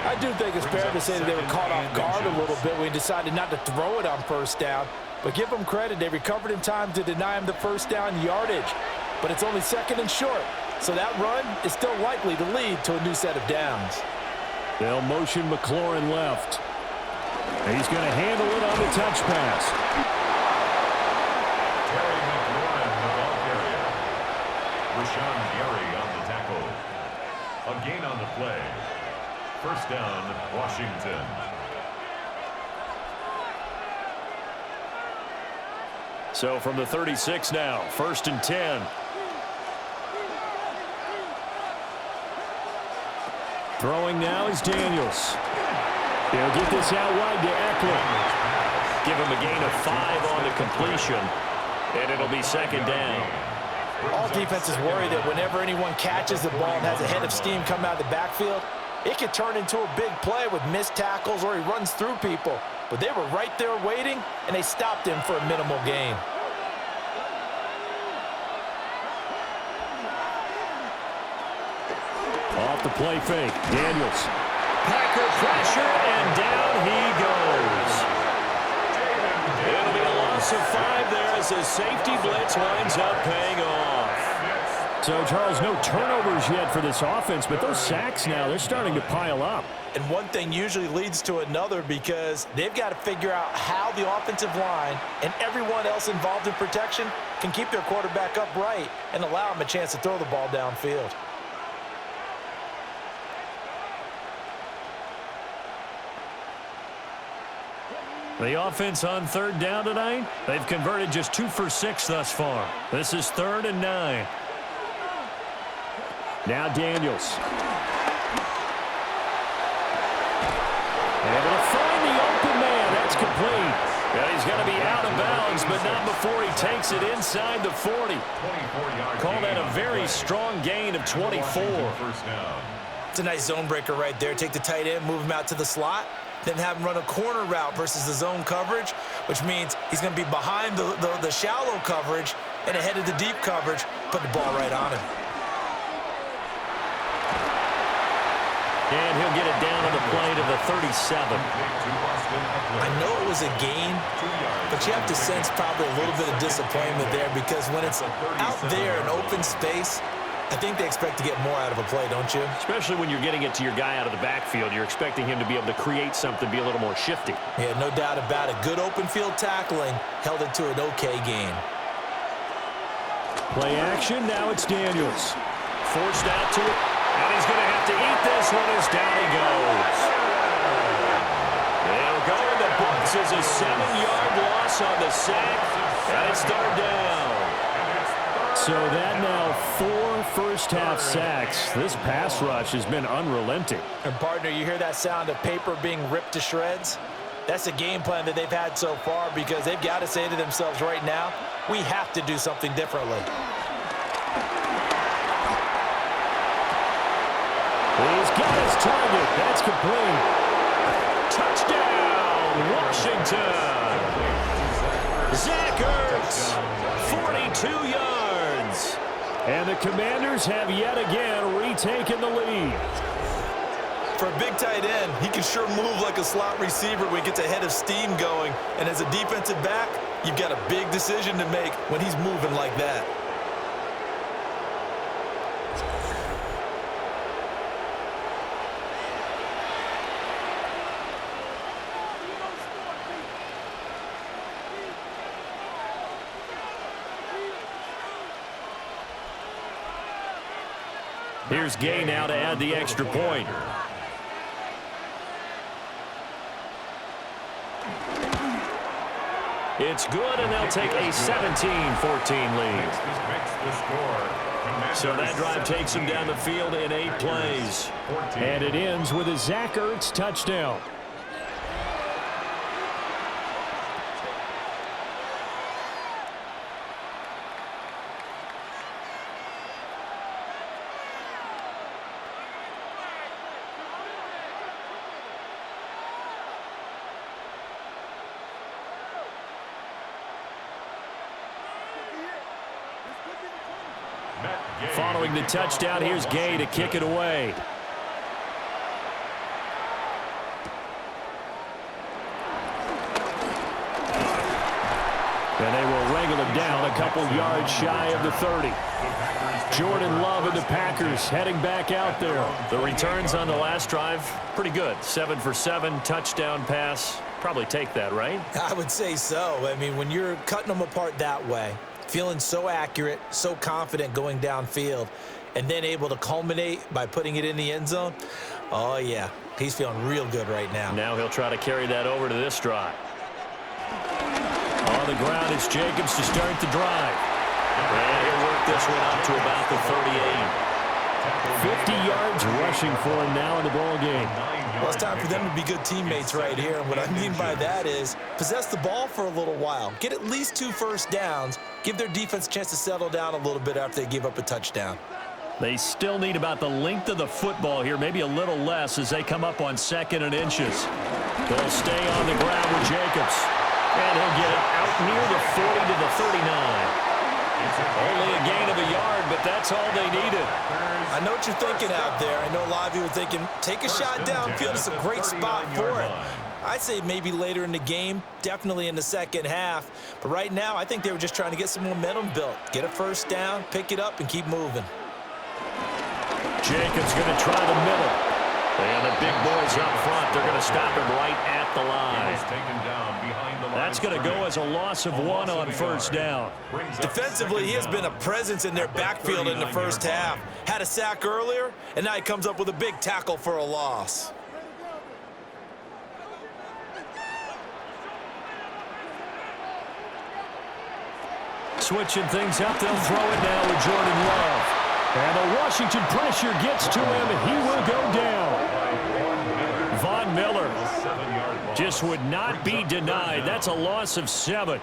I do think it's fair to say that they were caught off guard a little bit when he decided not to throw it on first down. But give them credit, they recovered in time to deny him the first down yardage. But it's only second and short, so that run is still likely to lead to a new set of downs. They'll motion McLaurin left. And he's going to handle it on the touch pass. On the tackle. A gain on the play. First down, Washington. So from the 36 now, 1st and 10. Throwing now is Daniels. They'll get this out wide to Eckler. Give him a gain of 5 on the completion, and it'll be second down. All defenses worry that whenever anyone catches the ball and has a head of steam come out of the backfield, it could turn into a big play with missed tackles or he runs through people. But they were right there waiting, and they stopped him for a minimal gain. Off the play fake, Daniels. Packer pressure, and down he goes. It'll be a loss of 5 there as the safety blitz winds up paying off. So, Charles, no turnovers yet for this offense, but those sacks now, they're starting to pile up. And one thing usually leads to another because they've got to figure out how the offensive line and everyone else involved in protection can keep their quarterback upright and allow him a chance to throw the ball downfield. The offense on 3rd down tonight, they've converted just 2 for 6 thus far. This is 3rd and 9. Now Daniels. Able to find the open man. That's complete. Yeah, he's going to be out of bounds, but not before he takes it inside the 40. Call that a very strong gain of 24. It's a nice zone breaker right there. Take the tight end, move him out to the slot, then have him run a corner route versus the zone coverage, which means he's going to be behind the shallow coverage and ahead of the deep coverage, put the ball right on him. And he'll get it down on the play to the 37. I know it was a gain, but you have to sense probably a little bit of disappointment there because when it's out there in open space, I think they expect to get more out of a play, don't you? Especially when you're getting it to your guy out of the backfield. You're expecting him to be able to create something, be a little more shifty. Yeah, no doubt about it. Good open field tackling held it to an okay gain. Play action, now it's Daniels. Forced out to it, and he's going to have to eat this one as down he goes. They'll go in the books as a 7-yard loss on the sack, and it's 3rd down. So that now 4 first-half sacks. This pass rush has been unrelenting. And, partner, you hear that sound of paper being ripped to shreds? That's a game plan that they've had so far because they've got to say to themselves right now, we have to do something differently. He's got his target. That's complete. Touchdown, Washington. Zach Ertz, 42 yards. And the Commanders have yet again retaken the lead. For a big tight end, he can sure move like a slot receiver when he gets a head of steam going. And as a defensive back, you've got a big decision to make when he's moving like that. Here's Gay now to add the extra point. It's good, and they'll take a 17-14 lead. So that drive takes them down the field in 8 plays. And it ends with a Zach Ertz touchdown. Following the touchdown, here's Gay to kick it away. And they will wrangle it down a couple yards shy of the 30. Jordan Love and the Packers heading back out there. The returns on the last drive, pretty good. 7 for 7, touchdown pass. Probably take that, right? I would say so. I mean, when you're cutting them apart that way, feeling so accurate, so confident going downfield, and then able to culminate by putting it in the end zone, oh, yeah, he's feeling real good right now. Now he'll try to carry that over to this drive. On the ground, it's Jacobs to start the drive. And he'll work this one up to about the 38. 50 yards rushing for him now in the ball game. Well, it's time for them to be good teammates right here. And what I mean by that is possess the ball for a little while. Get at least 2 first downs. Give their defense a chance to settle down a little bit after they give up a touchdown. They still need about the length of the football here, maybe a little less as they come up on 2nd and inches. They'll stay on the ground with Jacobs. And he'll get it out near the 40 to the 39. Only a gain of a yard, but that's all they needed. I know what you're thinking out there. I know a lot of you are thinking, take a shot downfield. It's a great spot for it. I'd say maybe later in the game, definitely in the second half. But right now, I think they were just trying to get some momentum built. Get a first down, pick it up, and keep moving. Jacobs going to try the middle. And the big boys up front, they're going to stop him right at the line. That's going to go as a loss of 1 on first down. Defensively, he has been a presence in their backfield in the first half. Had a sack earlier, and now he comes up with a big tackle for a loss. Switching things up, they'll throw it now with Jordan Love. And the Washington pressure gets to him, and he will go down. Von Miller just would not be denied. That's a loss of 7.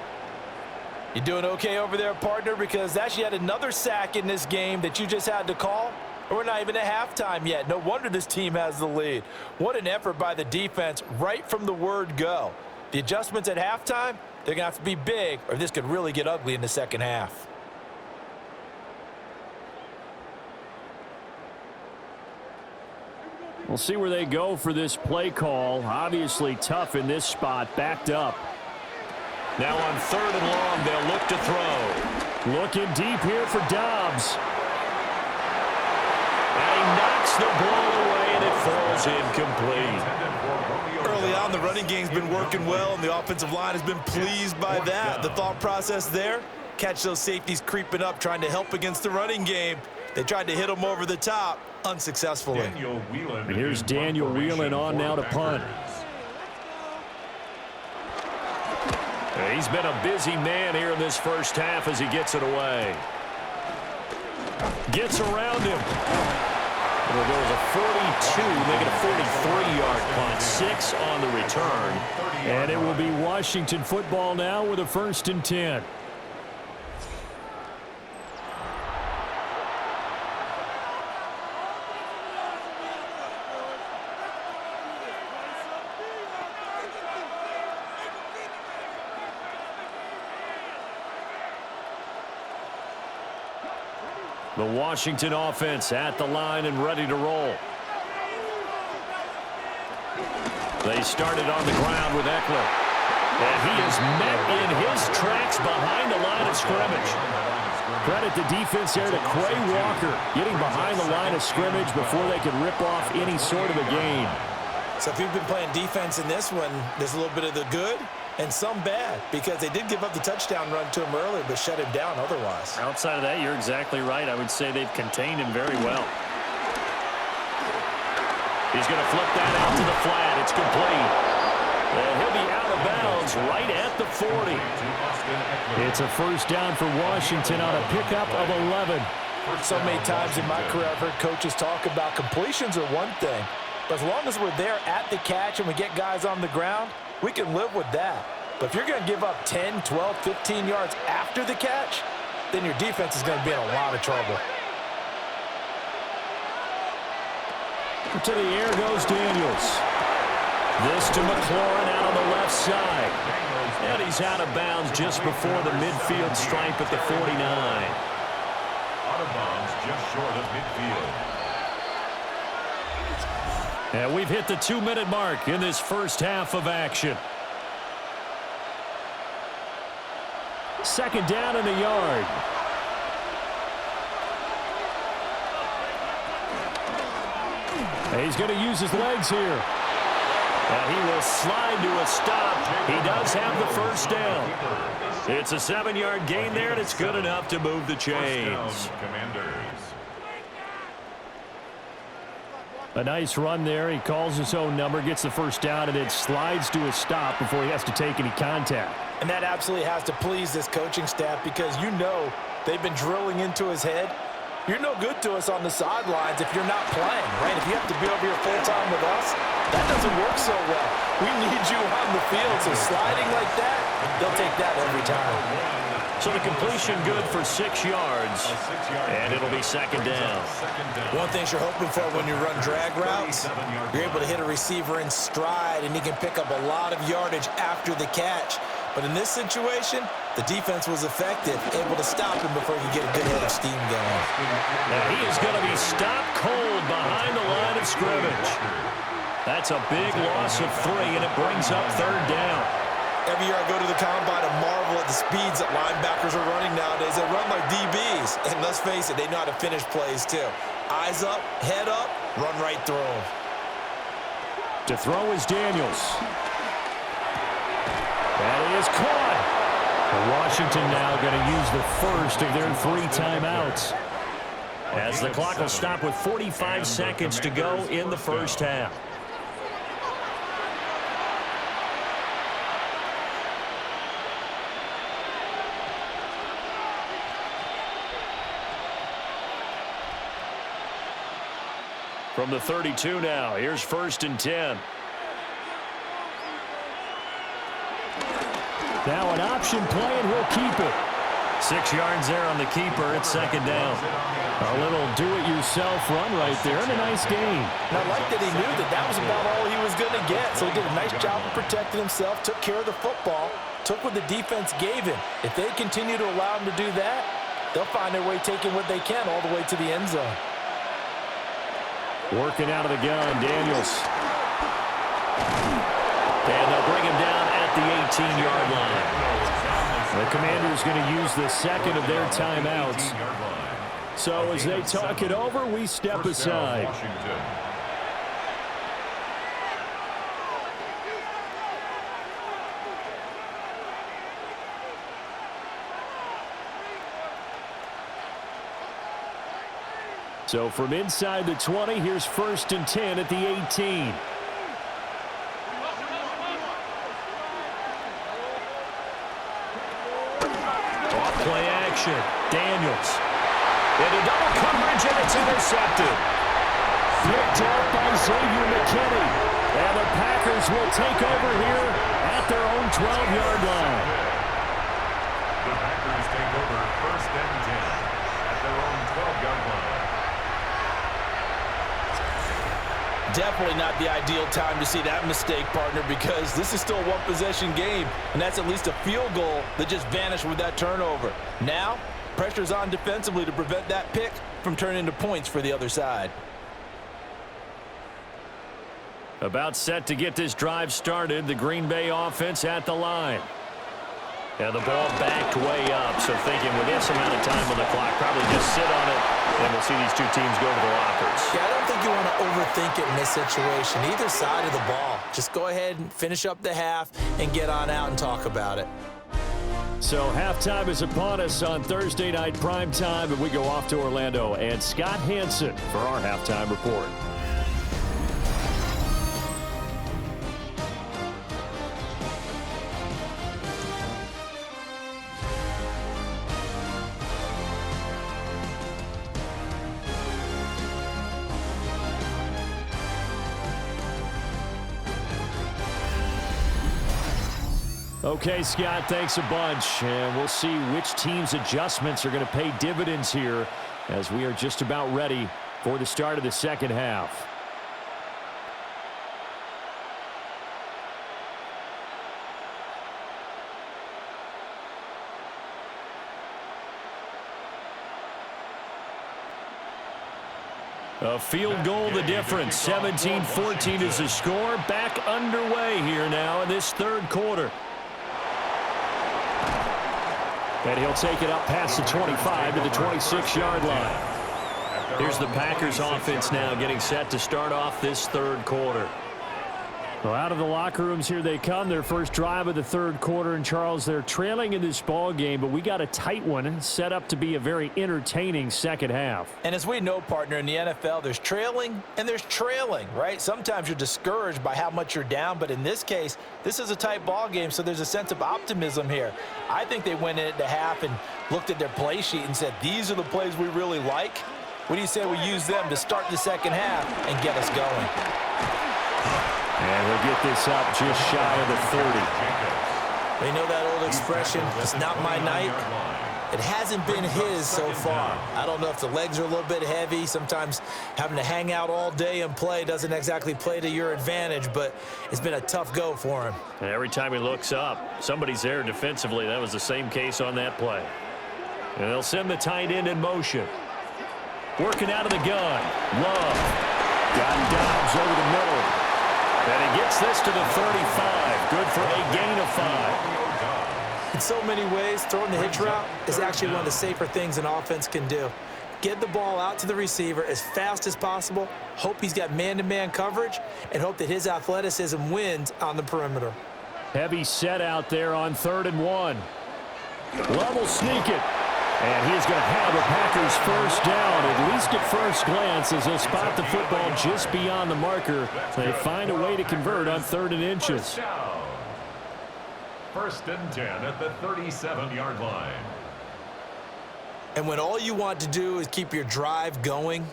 You doing okay over there, partner? Because that's yet another sack in this game that you just had to call. We're not even at halftime yet. No wonder this team has the lead. What an effort by the defense right from the word go. The adjustments at halftime, they're going to have to be big, or this could really get ugly in the second half. We'll see where they go for this play call. Obviously tough in this spot, backed up. Now on 3rd and long, they'll look to throw. Looking deep here for Dobbs. And he knocks the ball away, and it falls incomplete. Early on, the running game's been working well, and the offensive line has been pleased by that. The thought process there, catch those safeties creeping up, trying to help against the running game. They tried to hit them over the top, unsuccessfully. And here's Daniel Whelan on now to punt. He's been a busy man here in this first half as he gets it away. Gets around him. It'll go as a 42, make it a 43-yard punt. 6 on the return. And it will be Washington football now with a 1st and 10. The Washington offense at the line and ready to roll. They started on the ground with Eckler. And he is met in his tracks behind the line of scrimmage. Credit the defense there to Quay Walker, getting behind the line of scrimmage before they could rip off any sort of a gain. So if you've been playing defense in this one, there's a little bit of the good and some bad, because they did give up the touchdown run to him earlier, but shut him down otherwise. Outside of that, you're exactly right. I would say they've contained him very well. He's going to flip that out to the flat. It's complete. And he'll be out of bounds right at the 40. It's a 1st down for Washington on a pickup of 11. So many times in my career, I've heard coaches talk about completions are one thing, but as long as we're there at the catch and we get guys on the ground, we can live with that. But if you're going to give up 10, 12, 15 yards after the catch, then your defense is going to be in a lot of trouble. To the air goes Daniels. This to McLaurin out on the left side. And he's out of bounds just before the midfield stripe at the 49. Out of bounds, just short of midfield. And we've hit the 2-minute mark in this first half of action. Second down in a yard. And he's going to use his legs here. And he will slide to a stop. He does have the first down. It's a 7-yard gain there, and it's good enough to move the chains. A nice run there. He calls his own number, gets the first down, and then slides to a stop before he has to take any contact. And that absolutely has to please this coaching staff because you know they've been drilling into his head. You're no good to us on the sidelines if you're not playing, right? If you have to be over here full-time with us, that doesn't work so well. We need you on the field, so sliding like that, they'll take that every time. So the completion good for 6 yards, and it'll be second down. One thing you're hoping for when you run drag routes, you're able to hit a receiver in stride, and he can pick up a lot of yardage after the catch. But in this situation, the defense was effective, able to stop him before he could get a good head of steam going. And he is going to be stopped cold behind the line of scrimmage. That's a big loss of 3, and it brings up third down. Every year I go to the combine and marvel at the speeds that linebackers are running nowadays. They run like DBs, and let's face it, they know how to finish plays too. Eyes up, head up, run right through them. To throw is Daniels. And he is caught. And Washington now going to use the first of their 3 timeouts. As the clock will stop with 45 seconds to go in the first half. From the 32 now, here's 1st and 10. Now an option play, and he'll keep it. 6 yards there on the keeper. It's second down. A little do-it-yourself run right there, and a nice gain. And I like that he knew that that was about all he was going to get. So he did a nice job of protecting himself, took care of the football, took what the defense gave him. If they continue to allow him to do that, they'll find their way taking what they can all the way to the end zone. Working out of the gun, Daniels. And they'll bring him down at the 18-yard line. The Commanders going to use the second of their timeouts. So as they talk it over, we step aside. So from inside the 20, here's 1st and 10 at the 18. Off-play action. Daniels. Into double coverage, and it's intercepted. Picked up by Xavier McKinney. And the Packers will take over here at their own 12-yard line. The Packers take over 1st and 10 at their own 12-yard line. Definitely not the ideal time to see that mistake, partner, because this is still a one-possession game, and that's at least a field goal that just vanished with that turnover. Now, pressure's on defensively to prevent that pick from turning into points for the other side. About set to get this drive started, the Green Bay offense at the line. And the ball backed way up, so thinking with this amount of time on the clock, probably just sit on it, and we'll see these two teams go to the lockers. Yeah, I don't think you want to overthink it in this situation, either side of the ball. Just go ahead and finish up the half and get on out and talk about it. So halftime is upon us on Thursday night primetime, and we go off to Orlando and Scott Hansen for our halftime report. Okay, Scott, thanks a bunch. And we'll see which team's adjustments are going to pay dividends here as we are just about ready for the start of the second half. A field goal the difference. 17-14 is the score. Back underway here now in this third quarter. And he'll take it up past the 25 to the 26-yard line. Here's the Packers offense now getting set to start off this third quarter. Well, out of the locker rooms here they come. Their first drive of the third quarter. And, Charles, they're trailing in this ball game, but we got a tight one set up to be a very entertaining second half. And as we know, partner, in the NFL, there's trailing and there's trailing, right? Sometimes you're discouraged by how much you're down, but in this case, this is a tight ball game, so there's a sense of optimism here. I think they went into half and looked at their play sheet and said, these are the plays we really like. What do you say we use them to start the second half and get us going? And he'll get this up just shy of the 30. You know that old expression, it's not my night? It hasn't been his so far. I don't know if the legs are a little bit heavy. Sometimes having to hang out all day and play doesn't exactly play to your advantage, but it's been a tough go for him. And every time he looks up, somebody's there defensively. That was the same case on that play. And they'll send the tight end in motion. Working out of the gun. Love. Got Dobbs over the middle. And he gets this to the 35. Good for a gain of 5. In so many ways, throwing the hitch route is actually one of the safer things an offense can do. Get the ball out to the receiver as fast as possible, hope he's got man-to-man coverage, and hope that his athleticism wins on the perimeter. Heavy set out there on 3rd and 1. Love will sneak it. And he is going to have a Packers first down, at least at first glance, as he'll spot the football just beyond the marker. They find a way to convert on 3rd and inches. First and 10 at the 37-yard line. And when all you want to do is keep your drive going,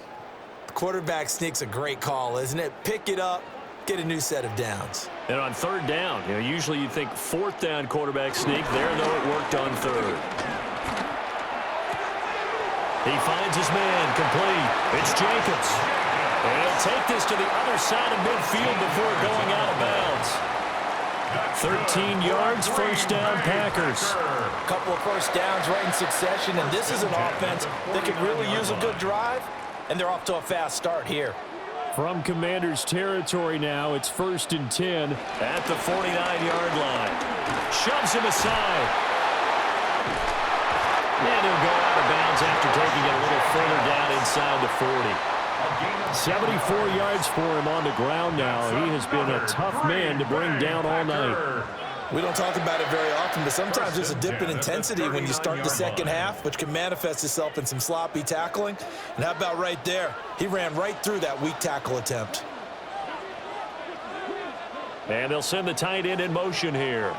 the quarterback sneak's a great call, isn't it? Pick it up, get a new set of downs. And on 3rd down, usually you think 4th down quarterback sneak. There, though, it worked on 3rd. He finds his man, complete. It's Jacobs. And he'll take this to the other side of midfield before going out of bounds. 13 yards, first down, Packers. A couple of first downs right in succession, and this is an offense that could really use a good drive, and they're off to a fast start here. From Commander's territory now, it's 1st and 10 at the 49-yard line. Shoves him aside. And he'll go out of bounds after taking it a little further down inside the 40. 74 yards for him on the ground now. He has been a tough man to bring down all night. We don't talk about it very often, but sometimes there's a dip in intensity when you start the second half, which can manifest itself in some sloppy tackling. And how about right there? He ran right through that weak tackle attempt. And they'll send the tight end in motion here.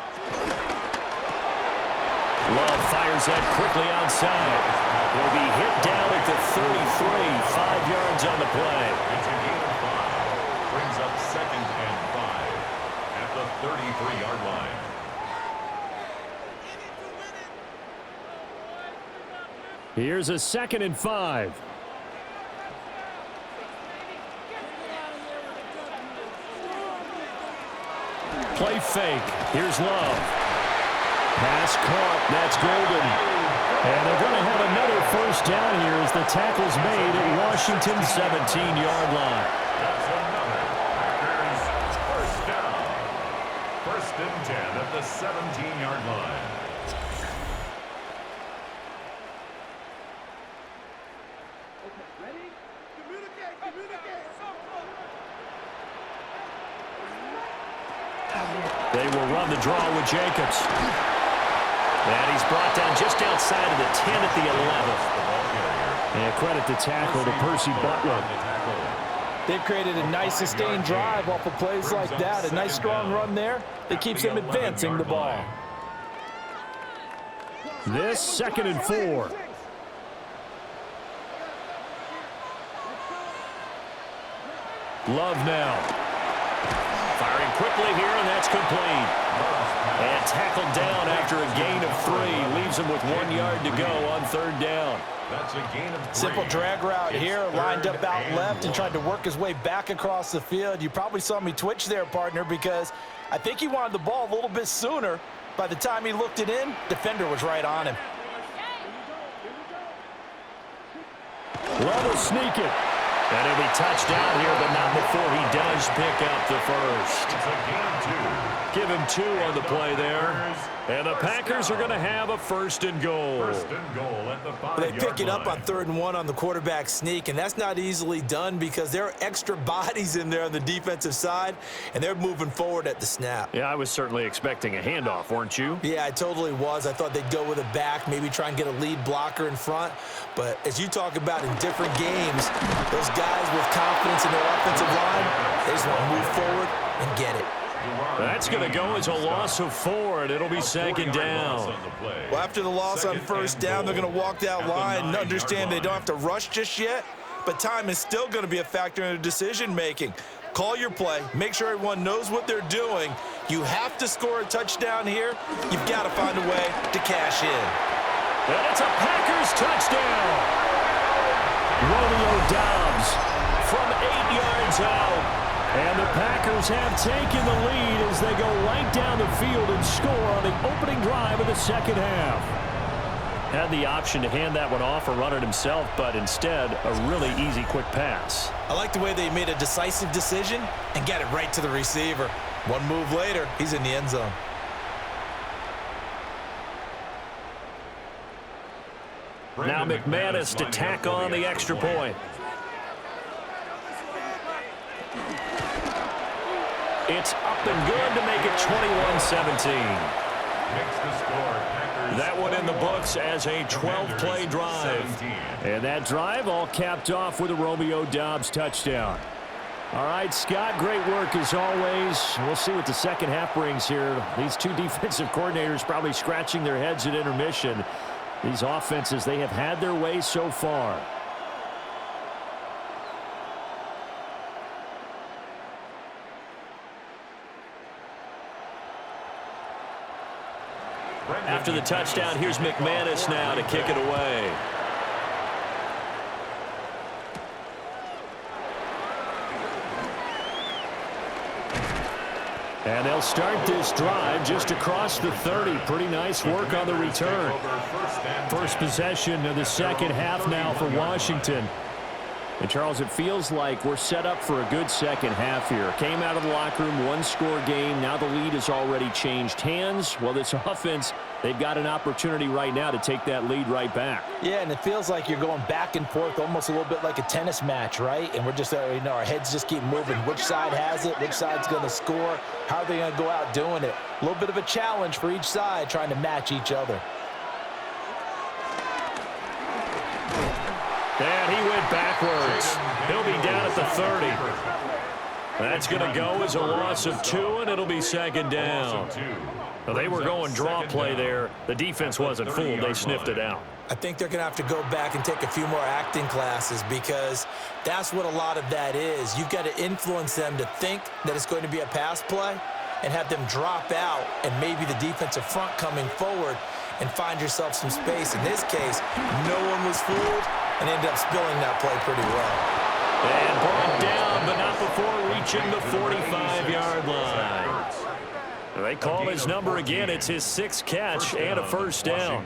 Love fires that quickly outside. He'll be hit down at the 33, 5 yards on the play. It's a gain of 5. Brings up 2nd and 5 at the 33-yard line. Here's a 2nd and 5. Play fake. Here's Love. Pass caught. That's Golden. And they're going to have another first down here as the tackle's made at Washington's 17-yard line. That's another Packers first down. 1st and 10 at the 17-yard line. They will run the draw with Jacobs. And he's brought down just outside of the 10 at the 11th. And credit the tackle to Percy Butler. They've created a nice sustained drive off of plays like that. A nice strong run there that keeps them advancing the ball. This 2nd and 4. Love now. Firing quickly here, and that's complete. And tackled down after a gain of 3. Leaves him with 1 yard to go on 3rd down. That's a gain of 3. Simple drag route here, lined up out left and tried to work his way back across the field. You probably saw me twitch there, partner, because I think he wanted the ball a little bit sooner. By the time he looked it in, defender was right on him. Love will sneak it. And he'll be touched down here, but not before he does pick up the first. It's a gain 2. Give him 2 on the play there. And the Packers are going to have a first and goal. First and goal at the 5-yard line. They pick it up on 3rd and 1 on the quarterback sneak, and that's not easily done because there are extra bodies in there on the defensive side, and they're moving forward at the snap. Yeah, I was certainly expecting a handoff, weren't you? Yeah, I totally was. I thought they'd go with a back, maybe try and get a lead blocker in front. But as you talk about in different games, those guys with confidence in their offensive line, they just want to move forward and get it. That's going to go as a loss of 4, and it'll be 2nd down. Well, after the loss on 1st down, they're going to walk that line and understand they don't have to rush just yet, but time is still going to be a factor in their decision-making. Call your play. Make sure everyone knows what they're doing. You have to score a touchdown here. You've got to find a way to cash in. And it's a Packers touchdown. Romeo Doubs from 8 yards out. And the Packers have taken the lead as they go right down the field and score on the opening drive of the 2nd half. Had the option to hand that one off or run it himself, but instead, a really easy, quick pass. I like the way they made a decisive decision and got it right to the receiver. One move later, he's in the end zone. Now McManus to tack on the extra point. It's up and good to make it 21-17. That one in the books as a 12-play drive. And that drive all capped off with a Romeo Doubs touchdown. All right, Scott, great work as always. We'll see what the 2nd half brings here. These 2 defensive coordinators probably scratching their heads at intermission. These offenses, they have had their way so far. After the touchdown, here's McManus now to kick it away. And they'll start this drive just across the 30. Pretty nice work on the return. First possession of the 2nd half now for Washington. And, Charles, it feels like we're set up for a good 2nd half here. Came out of the locker room, 1-score game. Now the lead has already changed hands. Well, this offense, they've got an opportunity right now to take that lead right back. Yeah, and it feels like you're going back and forth almost a little bit like a tennis match, right? And we're just, our heads just keep moving. Which side has it? Which side's going to score? How are they going to go out doing it? A little bit of a challenge for each side trying to match each other. And he went backwards. He'll be down at the 30. That's going to go as a loss of 2, and it'll be 2nd down. Well, they were going draw play there. The defense wasn't fooled. They sniffed it out. I think they're going to have to go back and take a few more acting classes because that's what a lot of that is. You've got to influence them to think that it's going to be a pass play and have them drop out and maybe the defensive front coming forward and find yourself some space. In this case, no one was fooled and ended up spilling that play pretty well. And brought down, but not before reaching the 45-yard line. They call his number again. It's his 6th catch and a 1st down.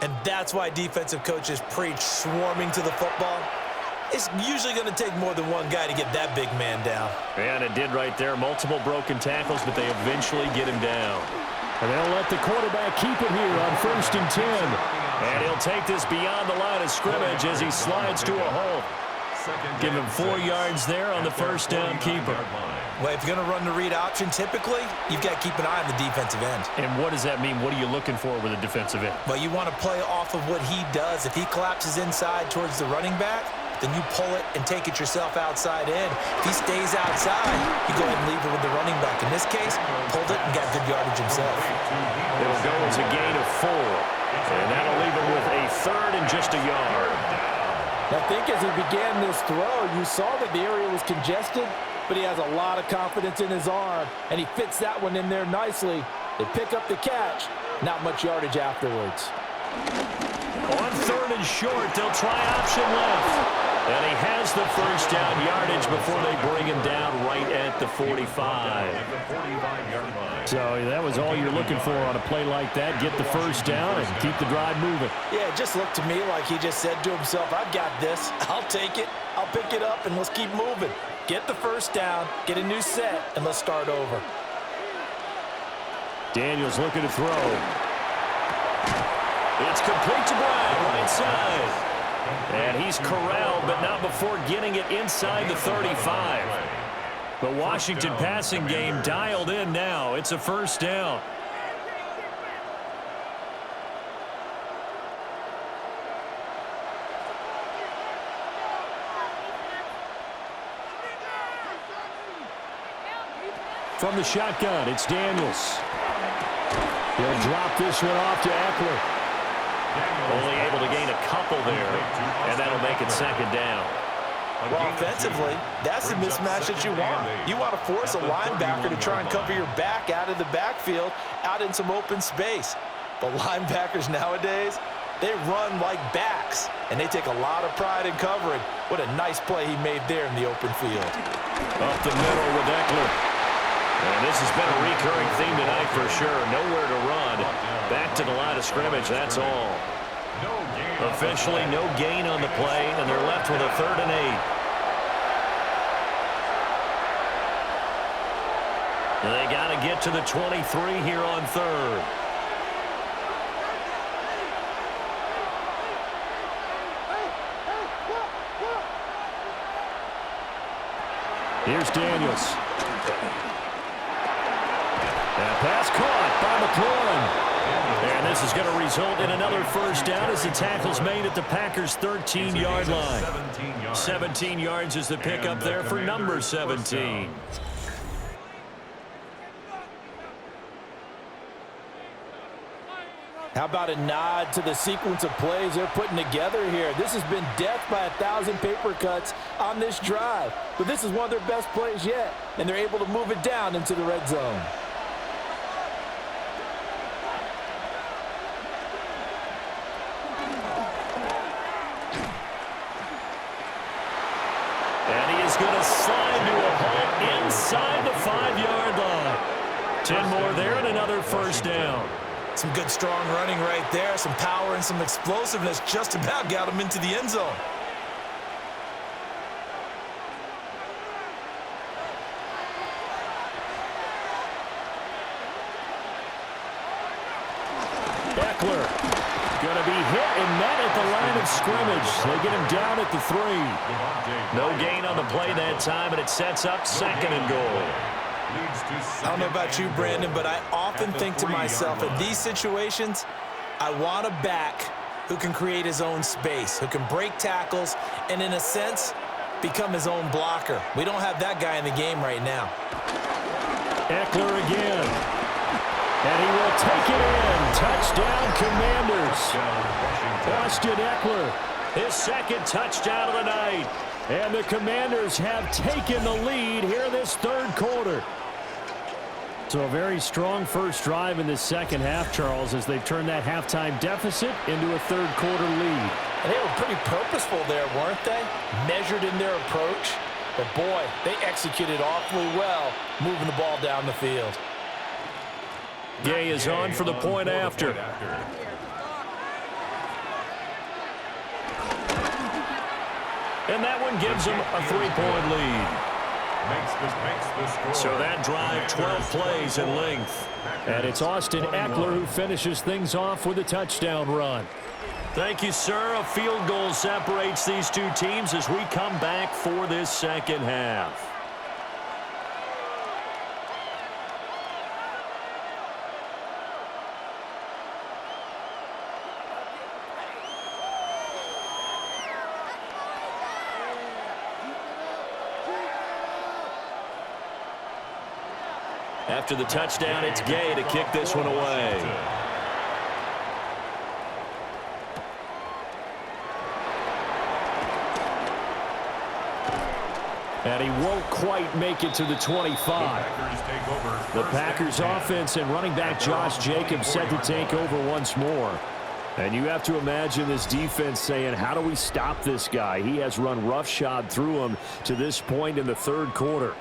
And that's why defensive coaches preach swarming to the football. It's usually going to take more than one guy to get that big man down. And it did right there. Multiple broken tackles, but they eventually get him down. And they'll let the quarterback keep it here on 1st and 10. And he'll take this beyond the line of scrimmage as he slides to a halt. Give him 4 yards there on the 1st down keeper. Well, if you're going to run the read option, typically, you've got to keep an eye on the defensive end. And what does that mean? What are you looking for with a defensive end? Well, you want to play off of what he does. If he collapses inside towards the running back, then you pull it and take it yourself outside in. If he stays outside, you go ahead and leave it with the running back. In this case, pulled it and got good yardage himself. It'll go as a gain of 4. And that'll leave him with a 3rd and just a yard. I think as he began this throw, you saw that the area was congested, but he has a lot of confidence in his arm, and he fits that one in there nicely. They pick up the catch, not much yardage afterwards. On 3rd and short, they'll try option left. And he has the first down yardage before they bring him down right at the 45. So that was all you're looking for on a play like that. Get the first down and keep the drive moving. Yeah, it just looked to me like he just said to himself, I've got this. I'll take it. I'll pick it up, and let's keep moving. Get the first down, get a new set, and let's start over. Daniels looking to throw. It's complete to Brown, right side. And he's corralled, but not before getting it inside the 35. The Washington passing game dialed in now. It's a first down. From the shotgun, it's Daniels. He'll drop this one off to Eckler. Only able to gain a couple there, and that'll make it second down. Well, offensively, that's the mismatch that you want. You want to force a linebacker to try and cover your back out of the backfield, out in some open space. But linebackers nowadays, they run like backs, and they take a lot of pride in covering. What a nice play he made there in the open field. Up the middle with Eckler. And this has been a recurring theme tonight for sure. Nowhere to run. Back to the line of scrimmage, that's all. Officially no gain on the play, and they're left with a 3rd and 8. They got to get to the 23 here on 3rd. Here's Daniels. And pass caught by McLaurin. And this is going to result in another first down as the tackle's made at the Packers' 13-yard line. 17 yards is the pickup there for number 17. How about a nod to the sequence of plays they're putting together here? This has been death by 1,000 paper cuts on this drive. But this is one of their best plays yet, and they're able to move it down into the red zone. Going to slide to a halt inside the 5-yard line. 10 more there and another first down. Some good strong running right there. Some power and some explosiveness just about got him into the end zone. Eckler going to be hit and met at the line of scrimmage. They get him down at the 3. No gain on the play that time, and it sets up 2nd and goal. I don't know about you, Brandon, but I often think to myself, in these situations, I want a back who can create his own space, who can break tackles, and in a sense, become his own blocker. We don't have that guy in the game right now. Eckler again. And he will take it in. Touchdown, Commanders. Austin Eckler, his 2nd touchdown of the night. And the Commanders have taken the lead here this 3rd quarter. So a very strong first drive in the second half, Charles, as they've turned that halftime deficit into a 3rd quarter lead. And they were pretty purposeful there, weren't they? Measured in their approach. But, boy, they executed awfully well moving the ball down the field. Gay is on for the point after. And that one gives them a 3-point lead. So that drive, 12 plays in length. And it's Austin Eckler who finishes things off with a touchdown run. Thank you, sir. A field goal separates these two teams as we come back for this second half. After the touchdown, it's Gay to kick this one away. And he won't quite make it to the 25. The Packers offense and running back Josh Jacobs set to take over once more. And you have to imagine this defense saying, how do we stop this guy? He has run roughshod through him to this point in the third quarter.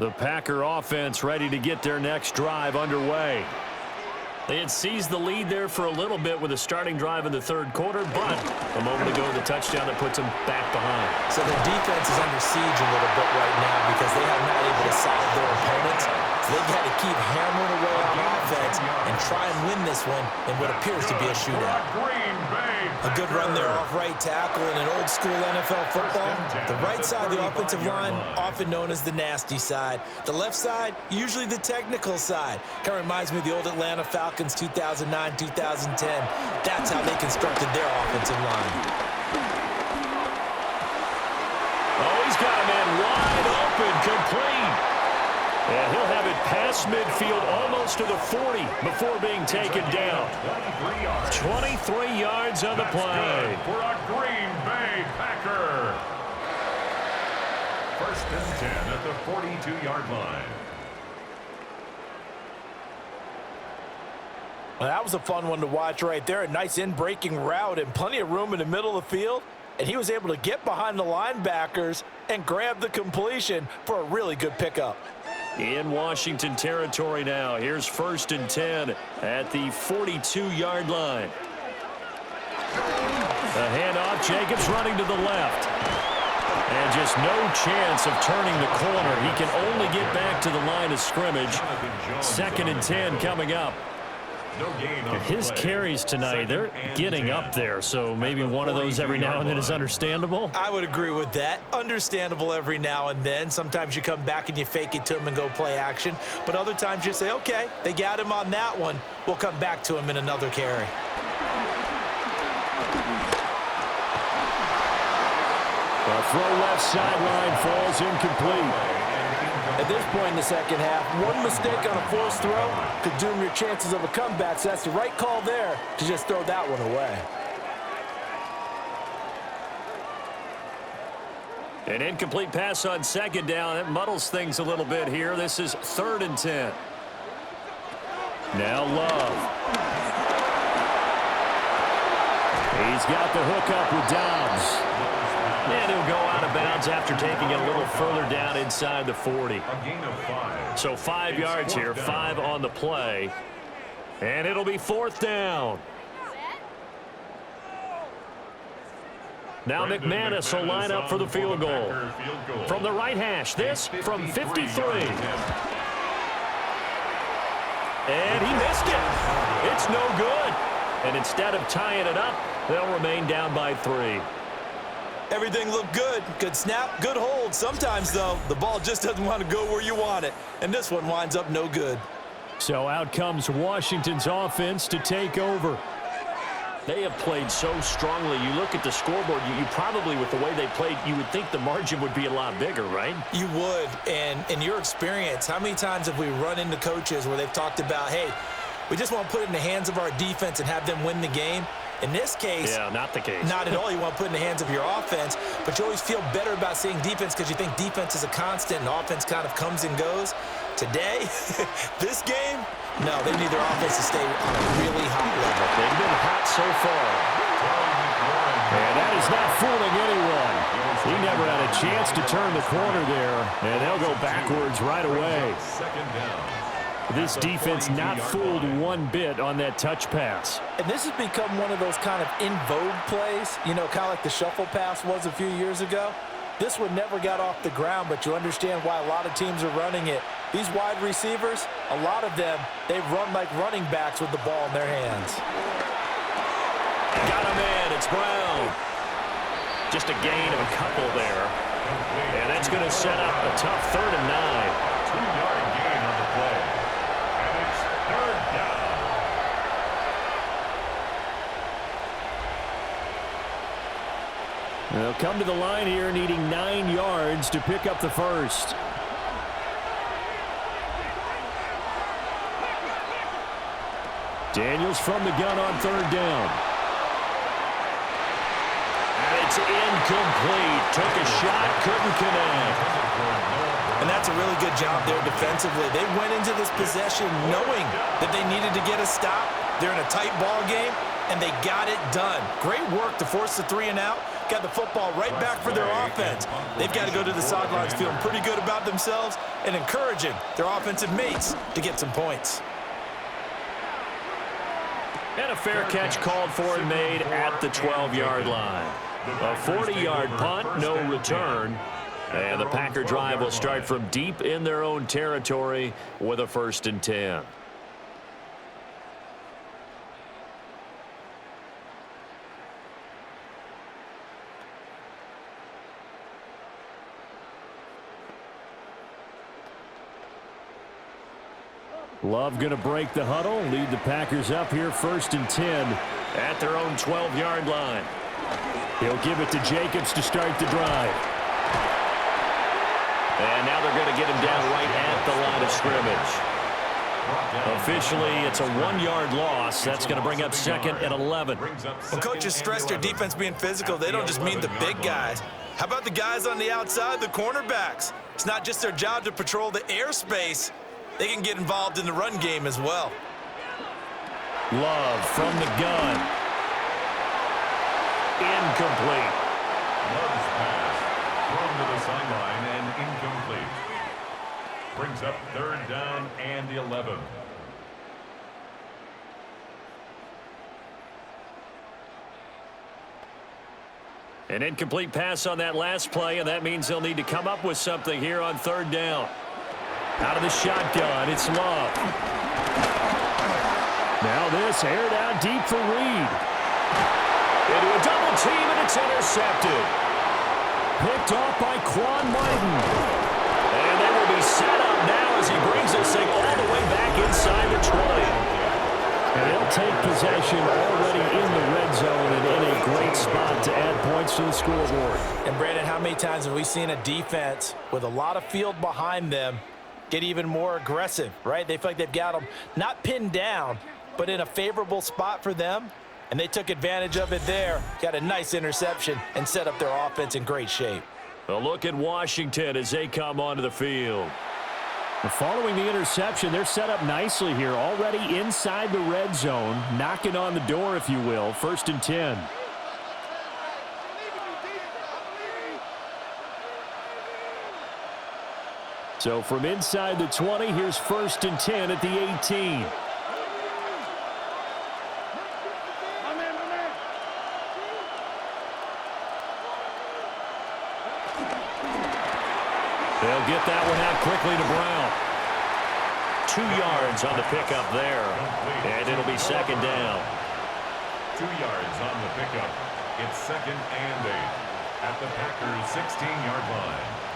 The Packer offense ready to get their next drive underway. They had seized the lead there for a little bit with a starting drive in the third quarter, but a moment ago, the touchdown that puts them back behind. So their defense is under siege a little bit right now because they have not able to solve their opponents. So they've got to keep hammering away on offense and try and win this one in what appears to be a shootout. A good run there off right tackle in an old-school NFL football. The right side of the offensive line, often known as the nasty side. The left side, usually the technical side. Kind of reminds me of the old Atlanta Falcons 2009, 2010. That's how they constructed their offensive line. Oh, he's got a man wide open, complete. And he'll have it past midfield almost to the 40 before being taken down. 23 yards on the play. For a Green Bay Packer. First and 10 at the 42-yard line. Well, that was a fun one to watch right there. A nice in-breaking route and plenty of room in the middle of the field. And he was able to get behind the linebackers and grab the completion for a really good pickup. In Washington territory now. Here's first and 10 at the 42-yard line. The handoff, Jacobs running to the left. And just no chance of turning the corner. He can only get back to the line of scrimmage. Second and 10 coming up. His carries tonight, they're getting up there, so maybe one of those every now and then is understandable. I would agree with that. Understandable every now and then. Sometimes you come back and you fake it to him and go play action. But other times you say, okay, they got him on that one. We'll come back to him in another carry. The throw left sideline falls incomplete. At this point in the second half, one mistake on a forced throw could doom your chances of a comeback. So that's the right call there to just throw that one away. An incomplete pass on second down. It muddles things a little bit here. This is third and 10. Now Love. He's got the hook up with Dobbs. And he'll go out of bounds after taking it a little further down inside the 40. A gain of 5. So 5 yards here, 5 on the play. And it'll be fourth down. Now McManus will line up for the field goal. From the right hash, this from 53. And he missed it. It's no good. And instead of tying it up, they'll remain down by 3. Everything looked good. Good snap, good hold. Sometimes, though, the ball just doesn't want to go where you want it. And this one winds up no good. So out comes Washington's offense to take over. They have played so strongly. You look at the scoreboard, you probably, with the way they played, you would think the margin would be a lot bigger, right? You would. And in your experience, how many times have we run into coaches where they've talked about, hey, we just want to put it in the hands of our defense and have them win the game? In this case, yeah, not the case. Not at all. You want to put it in the hands of your offense, but you always feel better about seeing defense because you think defense is a constant and offense kind of comes and goes. Today, this game, no, they need their offense to stay on a really high level. They've been hot so far. And that is not fooling anyone. He never had a chance to turn the corner there, and they'll go backwards right away. Second down. This defense not fooled one bit on that touch pass. And this has become one of those kind of in vogue plays, you know, kind of like the shuffle pass was a few years ago. This one never got off the ground, but you understand why a lot of teams are running it. These wide receivers, a lot of them, they run like running backs with the ball in their hands. Got a man. It's Brown. Just a gain of a couple there. And that's going to set up a tough 3rd and 9. 2-yard gain on the play. And it's third down. They'll come to the line here needing 9 yards to pick up the first. Daniels from the gun on 3rd down. And they It's incomplete. Took a shot, couldn't connect. And that's a really good job there defensively. They went into this possession knowing that they needed to get a stop. They're in a tight ball game, and they got it done. Great work to force the 3 and out. Got the football right back for their offense. They've got to go to the sidelines feeling pretty good about themselves and encouraging their offensive mates to get some points. And a fair catch called for and made at the 12-yard line. A 40-yard punt, no return. And the Packer drive will start from deep in their own territory with a 1st and 10. Love going to break the huddle, lead the Packers up here 1st and 10 at their own 12-yard line. He'll give it to Jacobs to start the drive. And now they're going to get him down right at the line of scrimmage. Officially, it's a 1-yard loss. That's going to bring up 2nd and 11. When coaches stress their defense being physical, they don't just mean the big guys. How about the guys on the outside, the cornerbacks? It's not just their job to patrol the airspace. They can get involved in the run game as well. Love from the gun. Incomplete. Love's pass thrown to the sideline and incomplete. Brings up 3rd down and 11. An incomplete pass on that last play, and that means they'll need to come up with something here on 3rd down. Out of the shotgun, it's Love. Now this aired out deep for Reed. Into a double team, and it's intercepted. Picked off by Quan Martin. And they will be set up now as he brings this thing all the way back inside the 20. And they'll take possession already in the red zone and in a great spot to add points to the scoreboard. And Brandon, how many times have we seen a defense with a lot of field behind them get even more aggressive, right? They feel like they've got them not pinned down, but in a favorable spot for them, and they took advantage of it there. Got a nice interception and set up their offense in great shape. A look at Washington as they come onto the field. Following the interception, they're set up nicely here, already inside the red zone, knocking on the door, if you will, 1st and 10. So from inside the 20, here's 1st and 10 at the 18. They'll get that one out quickly to Brown. 2 yards on the pickup there, and it'll be 2nd down. 2 yards on the pickup. It's 2nd and 8 at the Packers' 16-yard line.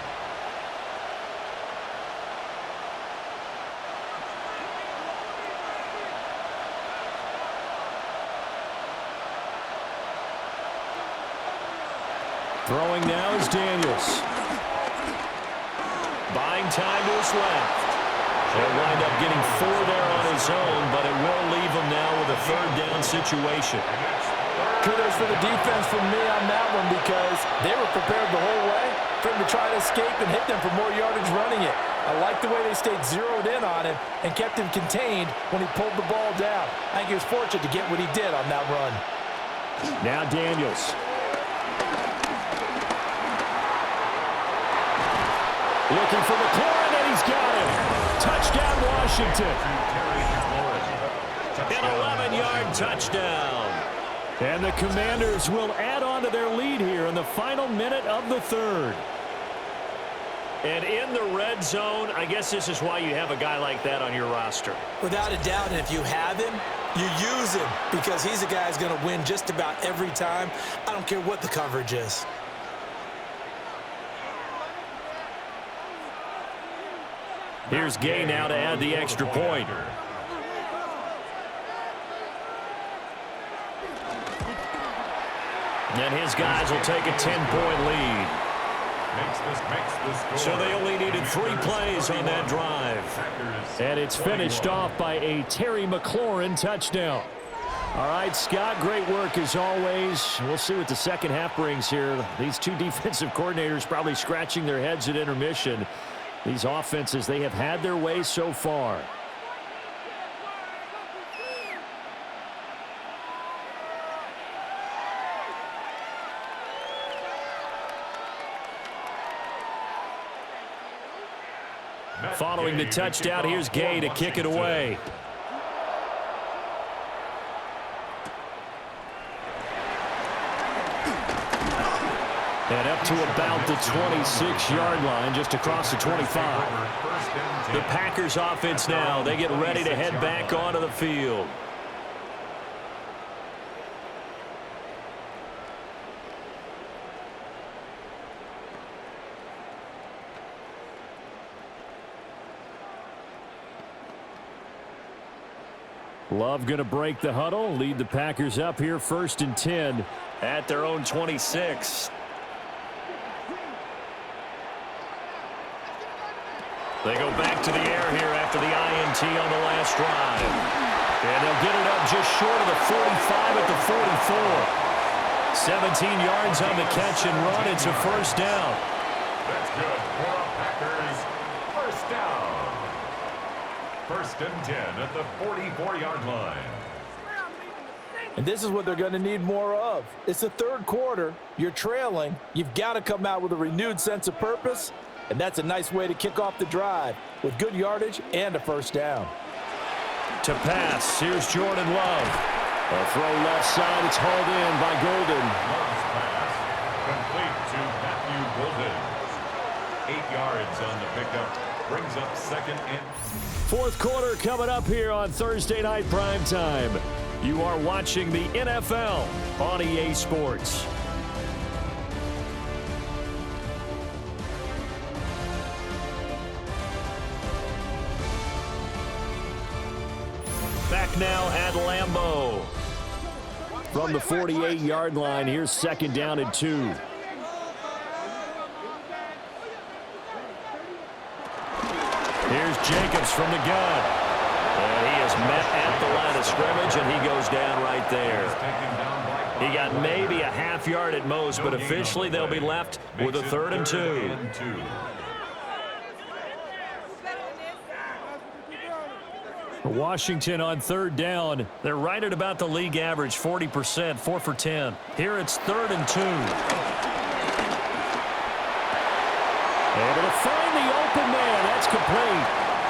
Throwing now is Daniels. Buying time to his left. He'll wind up getting 4 there on his own, but it will leave him now with a 3rd down situation. Kudos for the defense from me on that one because they were prepared the whole way for him to try to escape and hit them for more yardage running it. I like the way they stayed zeroed in on him and kept him contained when he pulled the ball down. I think he was fortunate to get what he did on that run. Now Daniels. Looking for McLaurin, and he's got him. Touchdown, Washington. An 11-yard touchdown. And the Commanders will add on to their lead here in the final minute of the 3rd. And in the red zone, I guess this is why you have a guy like that on your roster. Without a doubt, and if you have him, you use him because he's a guy who's going to win just about every time. I don't care what the coverage is. Here's Gay now to add the extra point. And his guys will take a 10-point lead. So they only needed 3 plays on that drive. And it's finished off by a Terry McLaurin touchdown. All right, Scott, great work as always. We'll see what the second half brings here. These two defensive coordinators probably scratching their heads at intermission. These offenses, they have had their way so far. Following the touchdown, here's Gay to kick it away. And up to about the 26-yard line, just across the 25. The Packers offense now, they get ready to head back onto the field. Love going to break the huddle, lead the Packers up here 1st and 10 at their own 26. They go back to the air here after the INT on the last drive. And they'll get it up just short of the 45 at the 44. 17 yards on the catch and run. It's a first down. That's good for the Packers. First down. 1st and 10 at the 44-yard line. And this is what they're going to need more of. It's the third quarter. You're trailing. You've got to come out with a renewed sense of purpose. And that's a nice way to kick off the drive with good yardage and a first down. To pass, here's Jordan Love. A throw left side, it's hauled in by Golden. Love's pass complete to Matthew Golden. 8 yards on the pickup. Brings up 2nd and... Fourth quarter coming up here on Thursday Night Primetime. You are watching the NFL on EA Sports. Back now at Lambeau. From the 48-yard line, here's 2nd down and 2. Here's Jacobs from the gun. And he is met at the line of scrimmage, and he goes down right there. He got maybe a half yard at most, but officially they'll be left with a 3rd and 2. Washington on 3rd down. They're right at about the league average, 40%, 4 for 10. Here it's 3rd and 2. Able to find the open man. That's complete.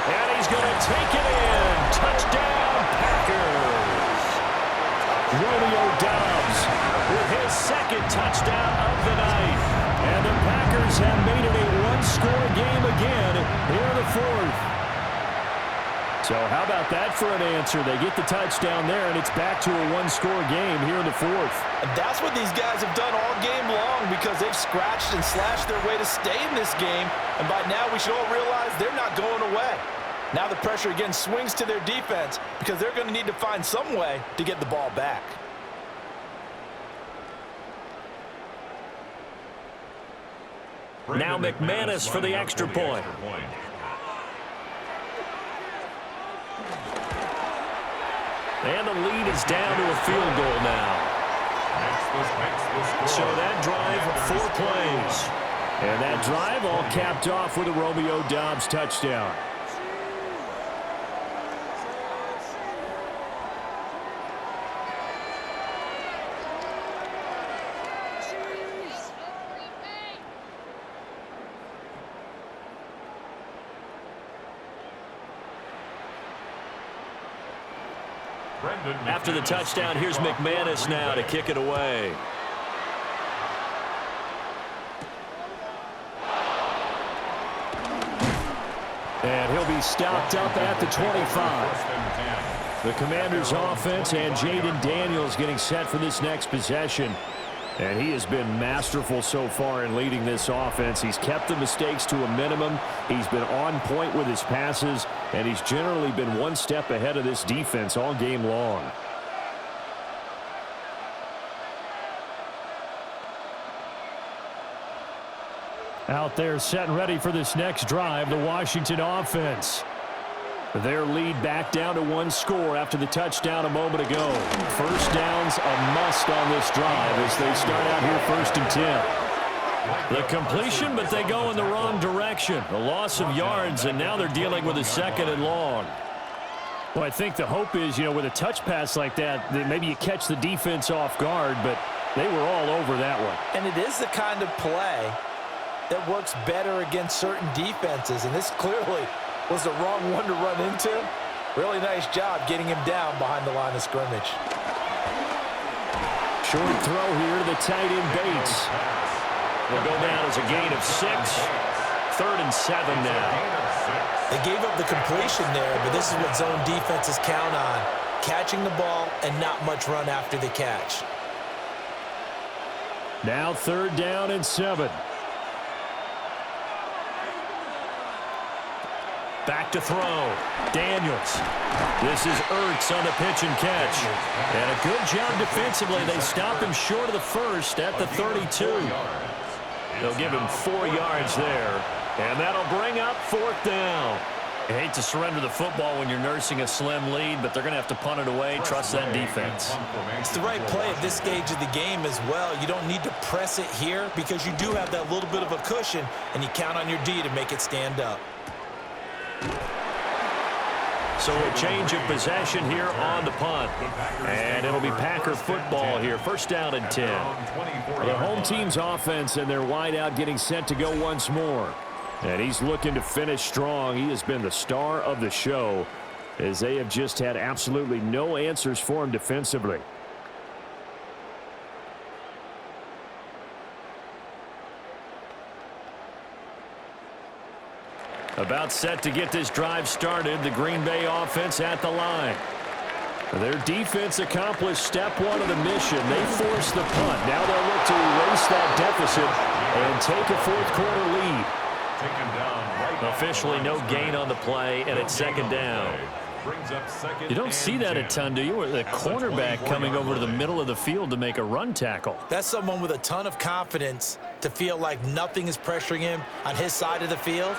And he's going to take it in. Touchdown, Packers. Romeo Doubs with his 2nd touchdown of the night. And the Packers have made it a one-score game again here in the 4th. So how about that for an answer? They get the touchdown there, and it's back to a one-score game here in the 4th. And that's what these guys have done all game long because they've scratched and slashed their way to stay in this game. And by now we should all realize they're not going away. Now the pressure again swings to their defense because they're going to need to find some way to get the ball back. Now McManus for the extra point. And the lead is down to a field goal now. So that drive, 4 plays. And that drive all capped off with a Romeo Doubs touchdown. After the touchdown, here's McManus now to kick it away. And he'll be stopped up at the 25. The Commanders' offense and Jaden Daniels getting set for this next possession. And he has been masterful so far in leading this offense. He's kept the mistakes to a minimum. He's been on point with his passes, and he's generally been one step ahead of this defense all game long. Out there set and ready for this next drive, the Washington offense. Their lead back down to one score after the touchdown a moment ago. First down's a must on this drive as they start out here 1st and 10. The completion, but they go in the wrong direction. A loss of yards, and now they're dealing with a 2nd and long. Well, I think the hope is, with a touch pass like that maybe you catch the defense off guard, but they were all over that one. And it is the kind of play that works better against certain defenses, and this clearly was the wrong one to run into. Really nice job getting him down behind the line of scrimmage. Short throw here to the tight end Bates. Will go down as a gain of 6. 3rd and 7 now. They gave up the completion there, but this is what zone defenses count on. Catching the ball and not much run after the catch. Now 3rd down and 7. Back to throw. Daniels. This is Ertz on the pitch and catch. And a good job defensively. They stop him short of the first at the 32. They'll give him 4 yards there. And that'll bring up 4th down. I hate to surrender the football when you're nursing a slim lead, but they're going to have to punt it away. Trust that defense. It's the right play at this stage of the game as well. You don't need to press it here because you do have that little bit of a cushion, and you count on your D to make it stand up. So a change of possession here on the punt. And it'll be Packer football here. 1st down and 10. The home team's offense and their wideout getting set to go once more. And he's looking to finish strong. He has been the star of the show as they have just had absolutely no answers for him defensively. About set to get this drive started. The Green Bay offense at the line. Their defense accomplished step 1 of the mission. They forced the punt. Now they'll look to erase that deficit and take a 4th quarter lead. Officially no gain on the play, and it's 2nd down. You don't see that a ton, do you? The cornerback coming over to the middle of the field to make a run tackle. That's someone with a ton of confidence to feel like nothing is pressuring him on his side of the field.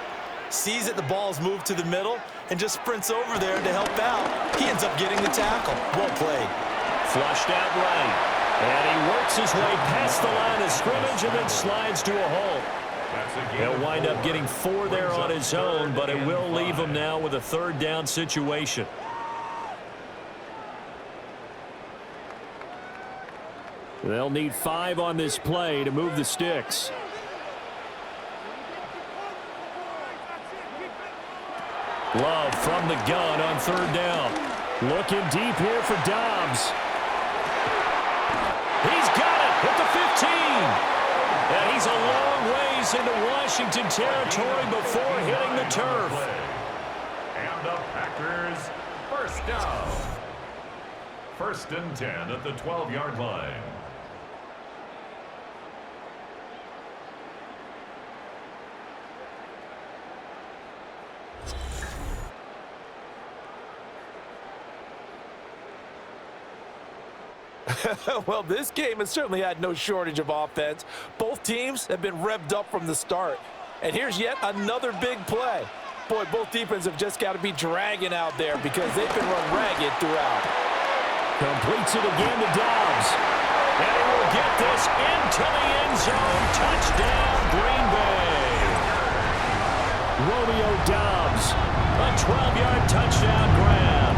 Sees that the ball's moved to the middle and just sprints over there to help out. He ends up getting the tackle. Well played. Flushed out right. And he works his way past the line of scrimmage and then slides to a halt. He'll wind up getting 4 there on his own, but it will leave him now with a 3rd down situation. They'll need 5 on this play to move the sticks. Love from the gun on 3rd down. Looking deep here for Dobbs. He's got it at the 15. And he's a long ways into Washington territory before hitting the turf. And the Packers 1st down. 1st and 10 at the 12-yard line. Well, this game has certainly had no shortage of offense. Both teams have been revved up from the start. And here's yet another big play. Boy, both defenses have just got to be dragging out there because they've been run ragged throughout. Completes it again to Dobbs. And he will get this into the end zone. Touchdown, Green Bay. Romeo Dobbs. A 12-yard touchdown grab.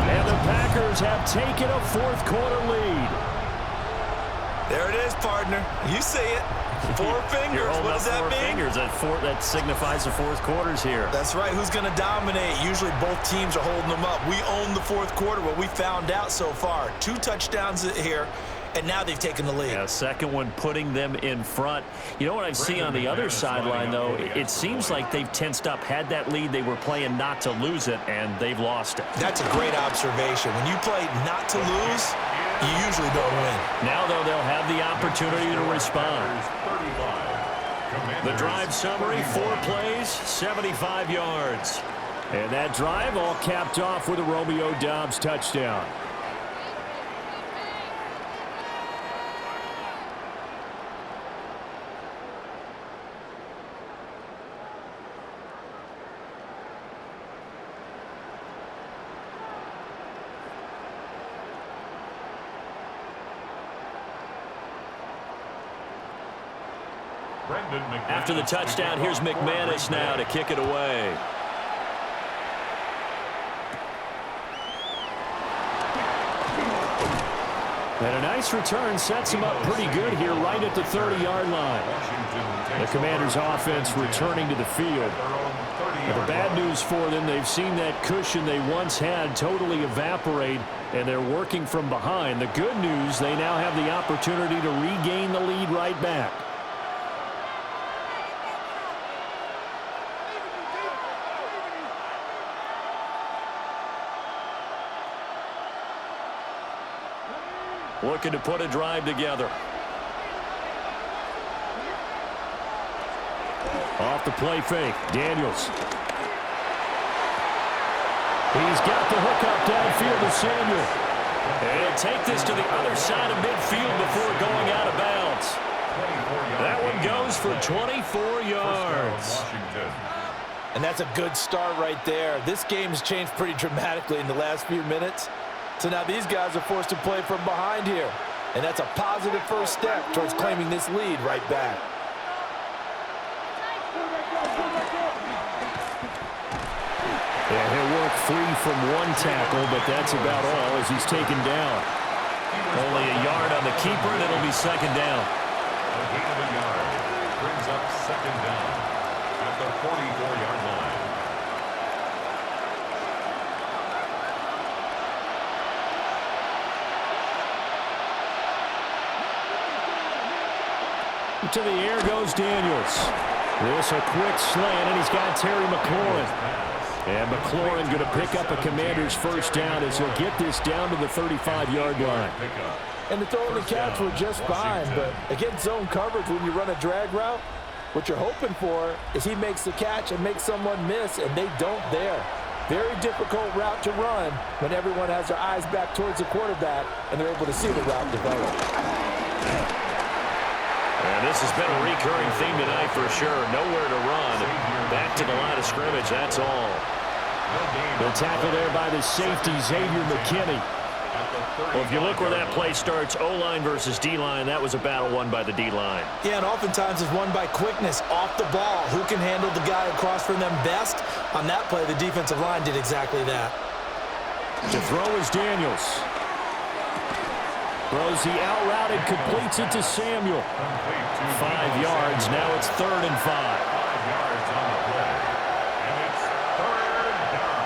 And the Packers have taken a 4th quarter lead. There it is, partner. You see it. 4 fingers. What does that mean? 4 fingers. That signifies the 4th quarter's here. That's right. Who's going to dominate? Usually both teams are holding them up. We own the 4th quarter, what we found out so far. 2 touchdowns here, and now they've taken the lead. Yeah, 2nd one putting them in front. You know what I've seen on the other sideline, though? It seems like they've tensed up, had that lead. They were playing not to lose it, and they've lost it. That's a great observation. When you play not to lose, you usually don't win. Now, though, they'll have the opportunity to respond. The drive summary, 4 plays, 75 yards. And that drive all capped off with a Romeo Dobbs touchdown. After the touchdown, here's McManus now to kick it away. And a nice return sets him up pretty good here right at the 30-yard line. The Commanders' offense returning to the field. But the bad news for them, they've seen that cushion they once had totally evaporate, and they're working from behind. The good news, they now have the opportunity to regain the lead right back. Looking to put a drive together. Off the play fake, Daniels. He's got the hook up downfield to Samuel. And he'll take this to the other side of midfield before going out of bounds. That one goes for 24 yards. And that's a good start right there. This game's changed pretty dramatically in the last few minutes. So now these guys are forced to play from behind here. And that's a positive first step towards claiming this lead right back. Yeah, he'll work free from one tackle, but that's about all as he's taken down. Only a yard on the keeper, and it'll be second down. A gain of a yard brings up second down at the 44-yard line. To the air goes Daniels. This a quick slant, and he's got Terry McLaurin. And McLaurin going to pick up a Commander's first down as he'll get this down to the 35-yard line. And the throw and the catch were just fine, but against zone coverage, when you run a drag route, what you're hoping for is he makes the catch and makes someone miss, and they don't there. Very difficult route to run when everyone has their eyes back towards the quarterback and they're able to see the route develop. And this has been a recurring theme tonight for sure. Nowhere to run. Back to the line of scrimmage, that's all. The tackle there by the safety, Xavier McKinney. Well, if you look where that play starts, O-line versus D-line, that was a battle won by the D-line. Yeah, and oftentimes it's won by quickness off the ball. Who can handle the guy across from them best? On that play, the defensive line did exactly that. To throw is Daniels. Throws the out route and completes it to Samuel. 5 yards. Now it's 3rd and 5. 5 yards on the play. And it's 3rd down.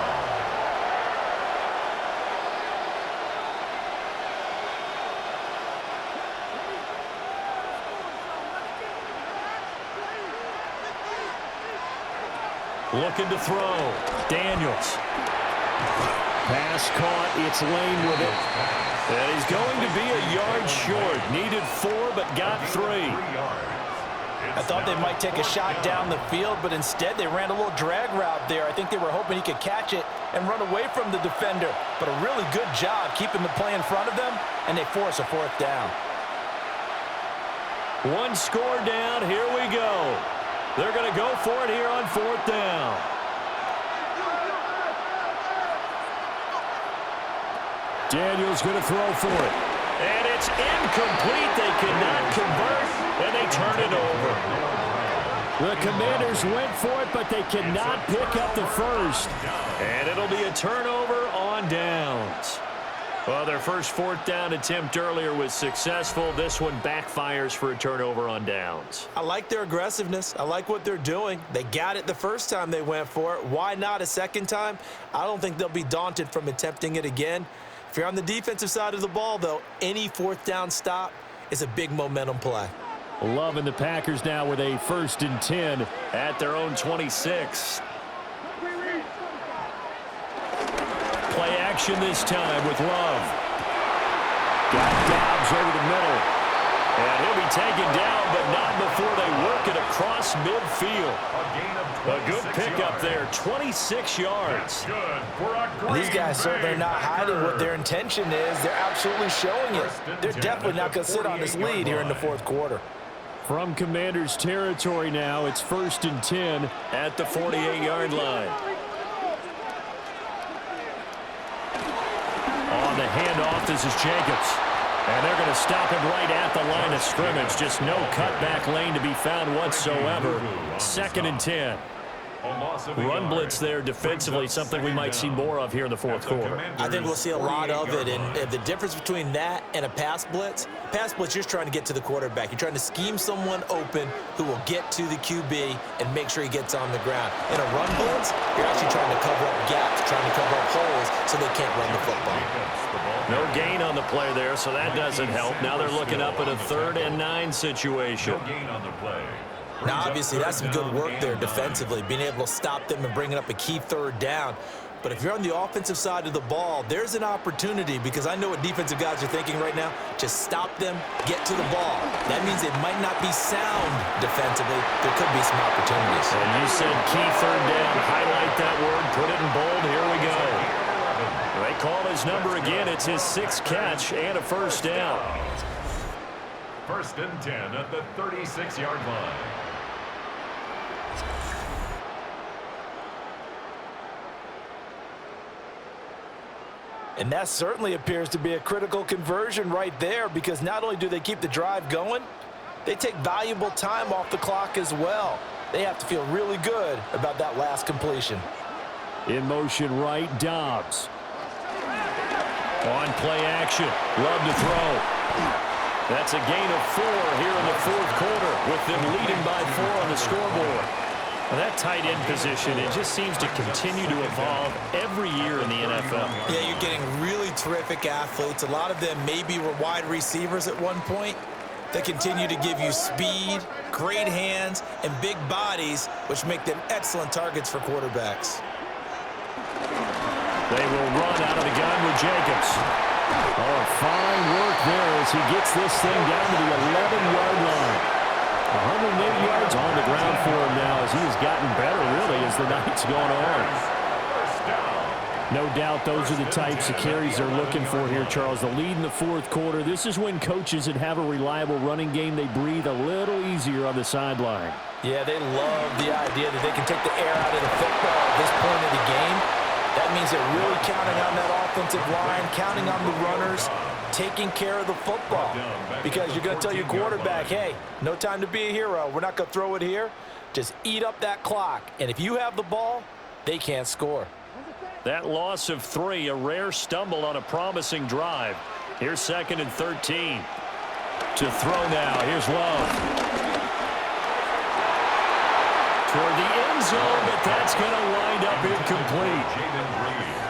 Looking to throw. Daniels. Pass caught. It's Lane with it. And he's going to be a yard short. Needed 4, but got 3. I thought they might take a shot down the field, but instead they ran a little drag route there. I think they were hoping he could catch it and run away from the defender. But a really good job keeping the play in front of them, and they force a 4th down. One score down. Here we go. They're going to go for it here on 4th down. Daniels going to throw for it. And it's incomplete. They cannot convert, and they turn it over. The Commanders went for it, but they cannot pick up the first. And it'll be a turnover on downs. Well, their first 4th down attempt earlier was successful. This one backfires for a turnover on downs. I like their aggressiveness. I like what they're doing. They got it the first time they went for it. Why not a second time? I don't think they'll be daunted from attempting it again. If you're on the defensive side of the ball, though, any 4th down stop is a big momentum play. Loving the Packers now with a 1st and 10 at their own 26. Play action this time with Love. Got Dobbs over the middle. And he'll be taken down, but not before they work it across midfield. A good pickup there, 26 yards. These guys certainly are not hiding what their intention is. They're absolutely showing it. They're definitely not going to sit on this lead here in the 4th quarter. From Commanders territory now, it's 1st and 10 at the 48-yard line. On the handoff, this is Jacobs. And they're going to stop him right at the line of scrimmage. Just no cutback lane to be found whatsoever. 2nd and 10. Run blitz there defensively, something we might see more of here in the fourth quarter. I think we'll see a lot of it, and the difference between that and a pass blitz, you're just trying to get to the quarterback. You're trying to scheme someone open who will get to the QB and make sure he gets on the ground. In a run blitz, you're actually trying to cover up gaps, trying to cover up holes so they can't run the football. No gain on the play there, so that doesn't help. Now they're looking up at a 3rd and 9 situation. No gain on the play. Now, obviously, that's some good work there defensively, being able to stop them and bringing up a key 3rd down. But if you're on the offensive side of the ball, there's an opportunity, because I know what defensive guys are thinking right now. Just stop them, get to the ball. That means it might not be sound defensively. There could be some opportunities. And you said key 3rd down. Highlight that word. Put it in bold. Here we go. They call his number again. It's his 6th catch and a 1st down. 1st and 10 at the 36-yard line. And that certainly appears to be a critical conversion right there, because not only do they keep the drive going, they take valuable time off the clock as well. They have to feel really good about that last completion. In motion right, Dobbs. On play action. Love to throw. That's a gain of 4 here in the fourth quarter, with them leading by 4 on the scoreboard. Well, that tight end position, it just seems to continue to evolve every year in the NFL. Yeah, you're getting really terrific athletes. A lot of them maybe were wide receivers at one point. They continue to give you speed, great hands, and big bodies, which make them excellent targets for quarterbacks. They will run out of the gun with Jacobs. Oh, fine work there as he gets this thing down to the 11-yard line. 108 yards on the ground for him now as he has gotten better, really, as the night's gone on. No doubt those are the types of carries they're looking for here, Charles. The lead in the fourth quarter. This is when coaches that have a reliable running game, they breathe a little easier on the sideline. Yeah, they love the idea that they can take the air out of the football at this point of the game. That means they're really counting on that offensive line, counting on the runners, taking care of the football. Because you're going to tell your quarterback, hey, no time to be a hero. We're not going to throw it here. Just eat up that clock. And if you have the ball, they can't score. That loss of 3, a rare stumble on a promising drive. Here's 2nd and 13. To throw now. Here's Love. Toward the end zone, but that's going to wind up incomplete.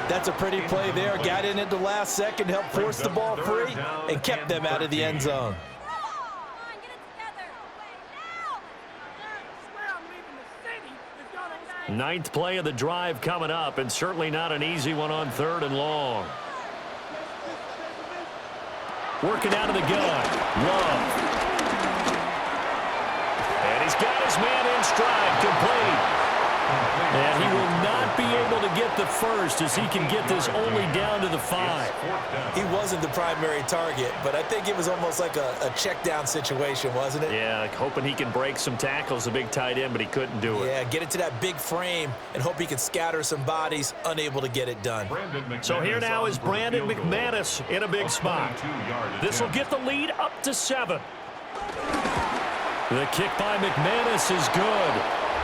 That's a pretty play there. Got in at the last second, helped force the ball free, and kept them out of the end zone. 9th play of the drive coming up, and certainly not an easy one on 3rd and long. Working out of the gun. Love. And he's got his man in stride, complete. And he will not be able to get the first as he can get this only down to the 5. He wasn't the primary target, but I think it was almost like a check down situation, wasn't it? Yeah, hoping he can break some tackles, a big tight end, but he couldn't do it. Yeah, get it to that big frame and hope he can scatter some bodies, unable to get it done. So here now is Brandon McManus in a big spot. This will get the lead up to 7. The kick by McManus is good.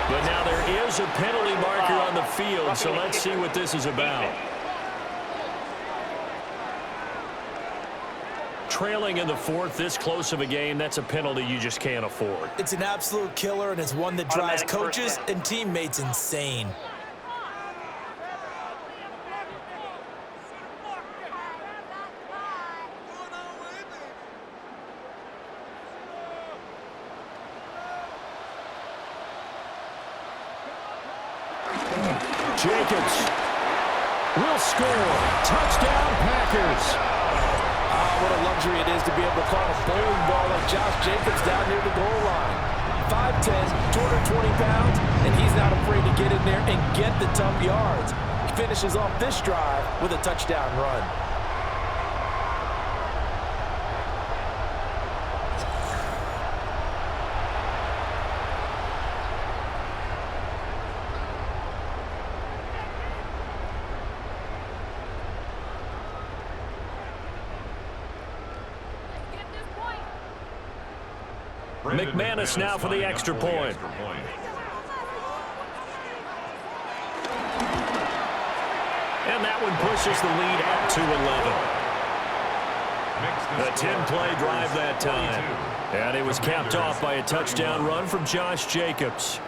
But now there is a penalty marker on the field, so let's see what this is about. Trailing in the 4th, this close of a game, that's a penalty you just can't afford. It's an absolute killer, and it's one that drives coaches and teammates insane. Jacobs will score. Touchdown, Packers. What a luxury it is to be able to call a bowling ball like Josh Jacobs down near the goal line. 5'10", 220 pounds, and he's not afraid to get in there and get the tough yards. He finishes off this drive with a touchdown run. McManus now for the extra point. And that one pushes the lead up to 11. A 10-play drive that time. And it was capped off by a touchdown run from Josh Jacobs.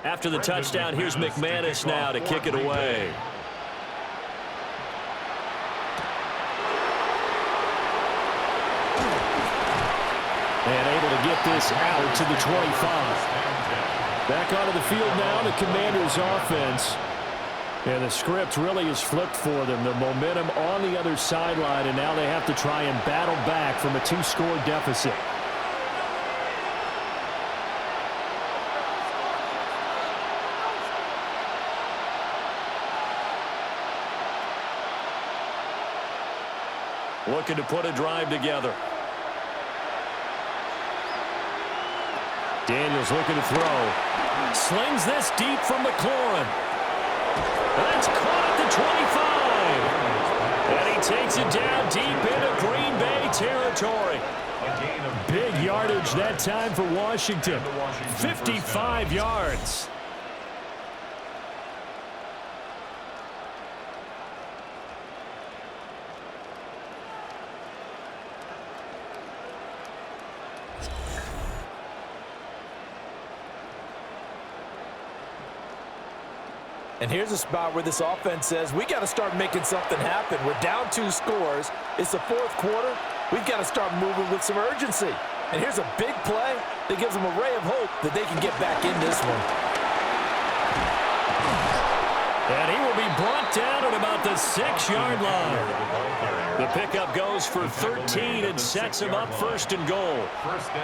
After the touchdown, here's McManus now to kick it away. And able to get this out to the 25. Back onto the field now, the Commanders' offense. And the script really is flipped for them. The momentum on the other sideline, and now they have to try and battle back from a 2-score deficit. Looking to put a drive together. Daniels looking to throw. Slings this deep from McLaurin. That's caught at the 25. And he takes it down deep into Green Bay territory. Big yardage that time for Washington. 55 yards. And here's a spot where this offense says, we got to start making something happen. We're down 2 scores. It's the 4th quarter. We've got to start moving with some urgency. And here's a big play that gives them a ray of hope that they can get back in this one. And he will be brought down at about the 6-yard line. The pickup goes for 13 and sets him up 1st and goal.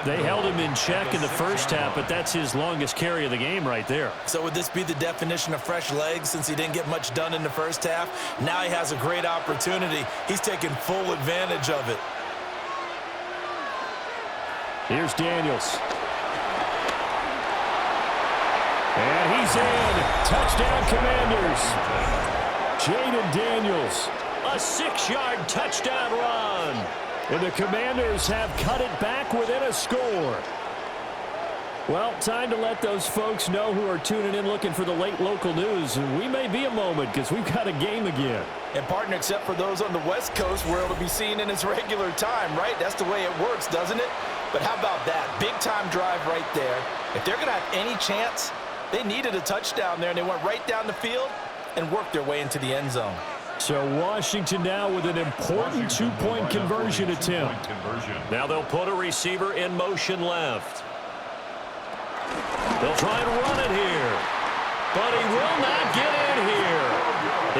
They held him in check in the first half, but that's his longest carry of the game right there. So would this be the definition of fresh legs since he didn't get much done in the first half? Now he has a great opportunity. He's taking full advantage of it. Here's Daniels. And he's in. Touchdown, Commanders. Jaden Daniels. A 6-yard touchdown run. And the Commanders have cut it back within a score. Well, time to let those folks know who are tuning in looking for the late local news. We may be a moment because we've got a game again. And, partner, except for those on the West Coast, where it'll be seen in its regular time, right? That's the way it works, doesn't it? But how about that? Big-time drive right there. If they're going to have any chance, they needed a touchdown there, and they went right down the field and worked their way into the end zone. So Washington now with an important 2-point conversion attempt. Now they'll put a receiver in motion left. They'll try and run it here. But he will not get in here.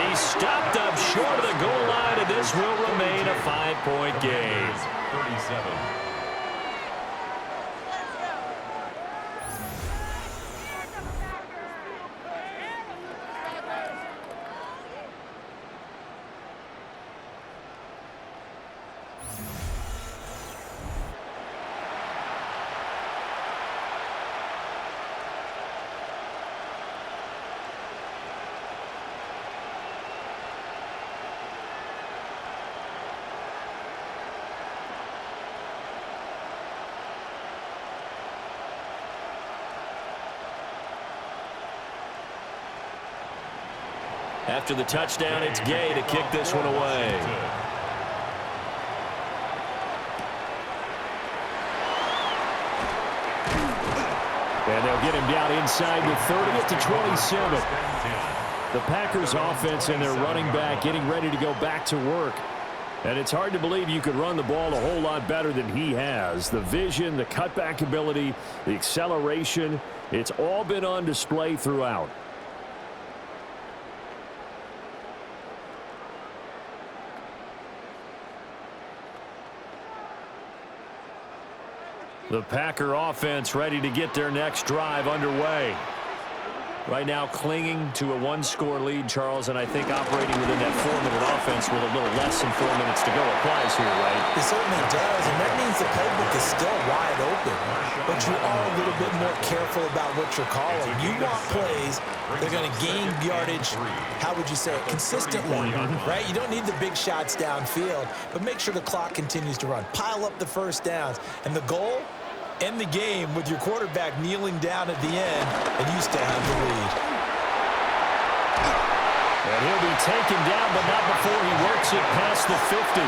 He's stopped up short of the goal line, and this will remain a 5-point game. 37. After the touchdown, it's Gay to kick this one away. And they'll get him down inside the 30 to 27. The Packers offense and their running back getting ready to go back to work. And it's hard to believe you could run the ball a whole lot better than he has. The vision, the cutback ability, the acceleration, it's all been on display throughout. The Packer offense ready to get their next drive underway. Right now clinging to a one-score lead, Charles, and I think operating within that 4-minute offense with a little less than 4 minutes to go applies here, right? It certainly does, and that means the playbook is still wide open. But you are a little bit more careful about what you're calling. You want plays that are going to gain yardage, how would you say it, consistently, right? You don't need the big shots downfield, but make sure the clock continues to run. Pile up the first downs. And the goal? End the game with your quarterback kneeling down at the end, and you still have the lead. And he'll be taken down, but not before he works it past the 50.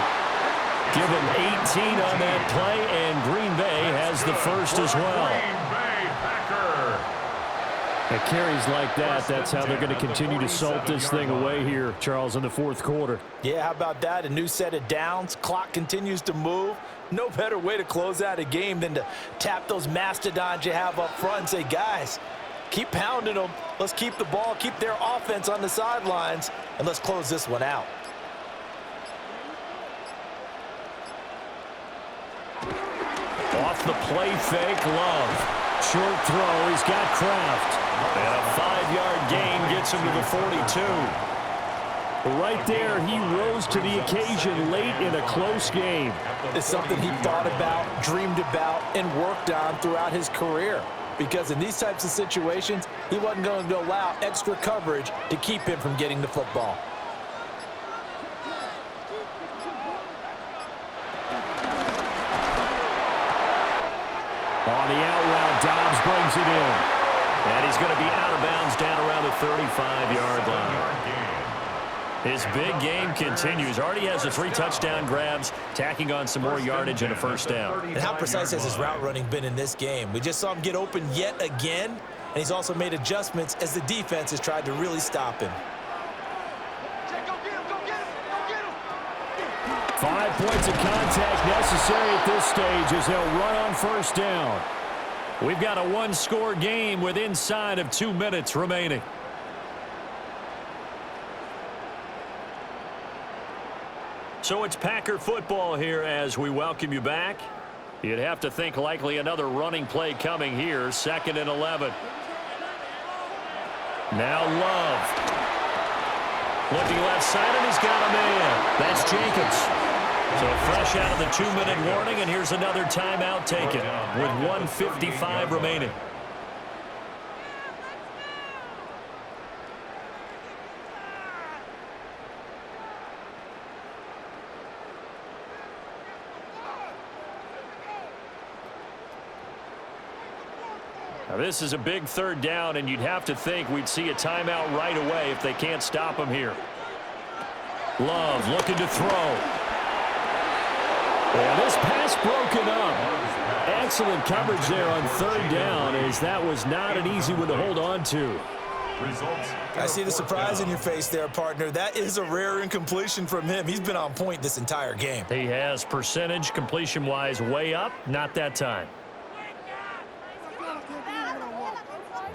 Give him 18 on that play, and Green Bay has the first as well. At carries like that, that's how they're going to continue to salt this thing away here, Charles, in the fourth quarter. Yeah, how about that? A new set of downs. Clock continues to move. No better way to close out a game than to tap those mastodons you have up front and say, guys, keep pounding them. Let's keep the ball, keep their offense on the sidelines, and let's close this one out. Off the play fake, Love. Short throw, he's got Kraft. And a 5-yard gain gets him to the 42. Right there, he rose to the occasion late in a close game. It's something he thought about, dreamed about, and worked on throughout his career. Because in these types of situations, he wasn't going to allow extra coverage to keep him from getting the football. On the out route, Dobbs brings it in. And he's going to be out of bounds down around the 35-yard line. His big game continues. Already has the 3 touchdown grabs, tacking on some more yardage and a first down. And how precise has his route running been in this game? We just saw him get open yet again, and he's also made adjustments as the defense has tried to really stop him. 5 points of contact necessary at this stage as they'll run on first down. We've got a one-score game with inside of 2 minutes remaining. So it's Packer football here as we welcome you back. You'd have to think likely another running play coming here, 2nd and 11. Now Love. Looking left side, and he's got a man. That's Jacobs. So fresh out of the 2-minute warning, and here's another timeout taken with 1:55 remaining. Now this is a big 3rd down, and you'd have to think we'd see a timeout right away if they can't stop him here. Love looking to throw. And this pass broken up. Excellent coverage there on 3rd down, as that was not an easy one to hold on to. I see the surprise in your face there, partner. That is a rare incompletion from him. He's been on point this entire game. He has percentage completion-wise way up. Not that time.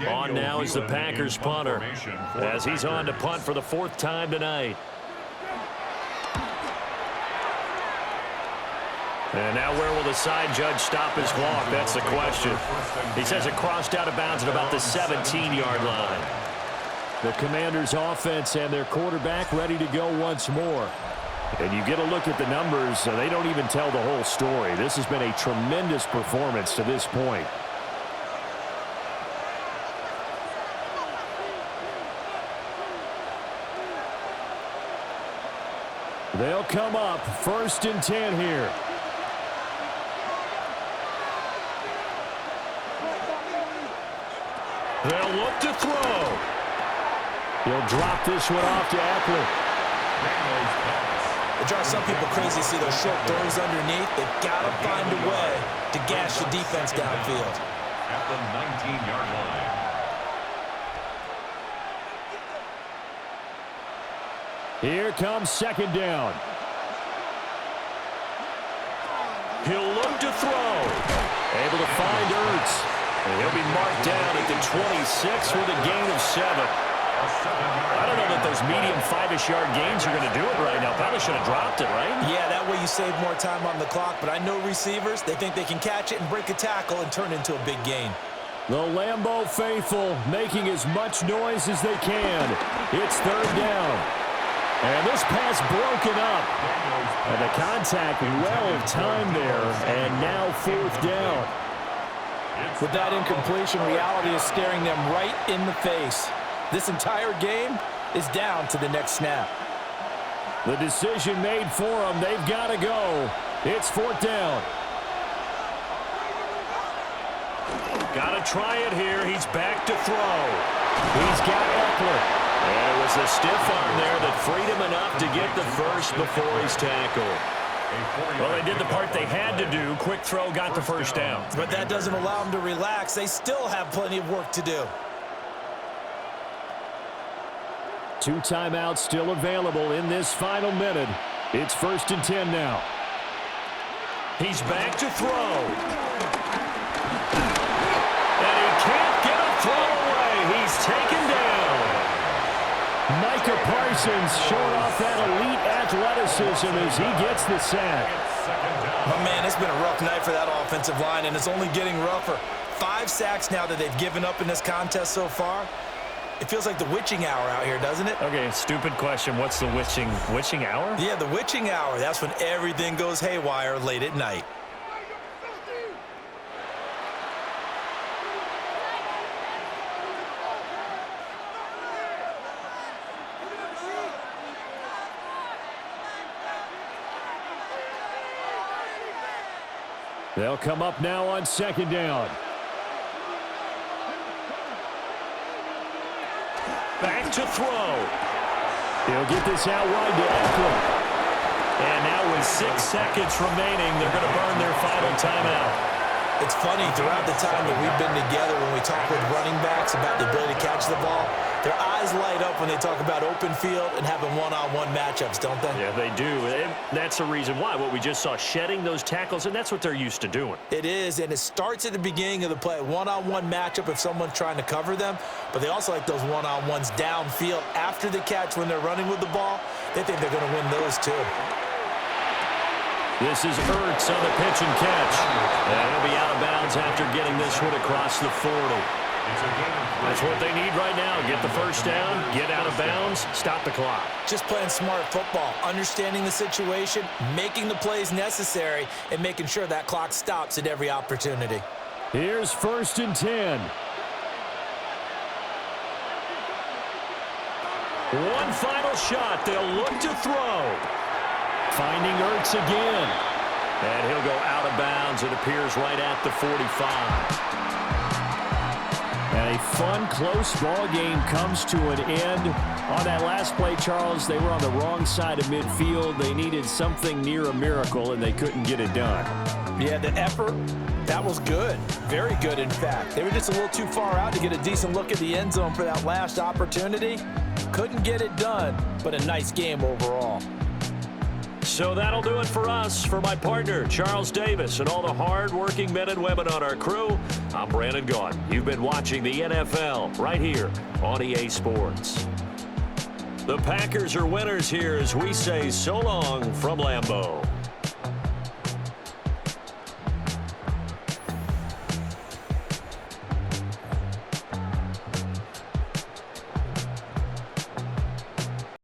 On now is the Packers punter, as he's on to punt for the 4th time tonight. And now where will the side judge stop his walk? That's the question. He says it crossed out of bounds at about the 17-yard line. The Commanders' offense and their quarterback ready to go once more. And you get a look at the numbers, they don't even tell the whole story. This has been a tremendous performance to this point. They'll come up 1st and 10 here. They'll look to throw. He'll drop this one off to Eckler. It drives some people crazy to see those short throws underneath. They've got to find a way to gash the defense downfield. At the 19-yard line. Here comes 2nd down. He'll look to throw. Able to find Ertz. And he'll be marked down at the 26 with a gain of 7. I don't know that those medium 5-ish yard gains are going to do it right now. Probably should have dropped it, right? Yeah, that way you save more time on the clock. But I know receivers, they think they can catch it and break a tackle and turn it into a big gain. The Lambeau faithful making as much noise as they can. It's third down. And this pass broken up. And the contact well timed there. And now fourth down. With that incompletion, reality is staring them right in the face. This entire game is down to the next snap. The decision made for them. They've got to go. It's fourth down. Got to try it here. He's back to throw. He's got Eckler. And it was a stiff arm there that freed him enough to get the first before he's tackled. Well, They did the part they had to do. Quick throw got the first down. But that doesn't allow them to relax. They still have plenty of work to do. 2 timeouts still available in this final minute. It's 1st and 10 now. He's back to throw. And he can't get a throw away. He's taken down. Micah Parsons showing off that elite athleticism as he gets the sack. Oh, man, it's been a rough night for that offensive line, and it's only getting rougher. 5 sacks now that they've given up in this contest so far. It feels like the witching hour out here, doesn't it? Okay, stupid question. What's the witching hour? Yeah, the witching hour. That's when everything goes haywire late at night. They'll come up now on 2nd down. Back to throw. He'll get this out wide to Eckler. And now with 6 seconds remaining, they're going to burn their final timeout. It's funny, throughout the time that we've been together, when we talk with running backs about the ability to catch the ball, their eyes light up when they talk about open field and having one-on-one matchups, don't they? Yeah, they do. And that's the reason why. What we just saw, shedding those tackles, and that's what they're used to doing. It is, and it starts at the beginning of the play. One-on-one matchup if someone's trying to cover them, but they also like those one-on-ones downfield after the catch when they're running with the ball. They think they're going to win those too. This is Ertz on the pitch and catch. And he'll be out of bounds after getting this one across the 40. That's what they need right now. Get the first down, get out of bounds, stop the clock. Just playing smart football, understanding the situation, making the plays necessary, and making sure that clock stops at every opportunity. Here's 1st and 10. One final shot. They'll look to throw. Finding Ertz again. And he'll go out of bounds. It appears right at the 45. And a fun, close ball game comes to an end. On that last play, Charles, they were on the wrong side of midfield. They needed something near a miracle, and they couldn't get it done. Yeah, the effort, that was good. Very good, in fact. They were just a little too far out to get a decent look at the end zone for that last opportunity. Couldn't get it done, but a nice game overall. So that'll do it for us. For my partner, Charles Davis, and all the hard-working men and women on our crew, I'm Brandon Gaudin. You've been watching the NFL right here on EA Sports. The Packers are winners here as we say so long from Lambeau.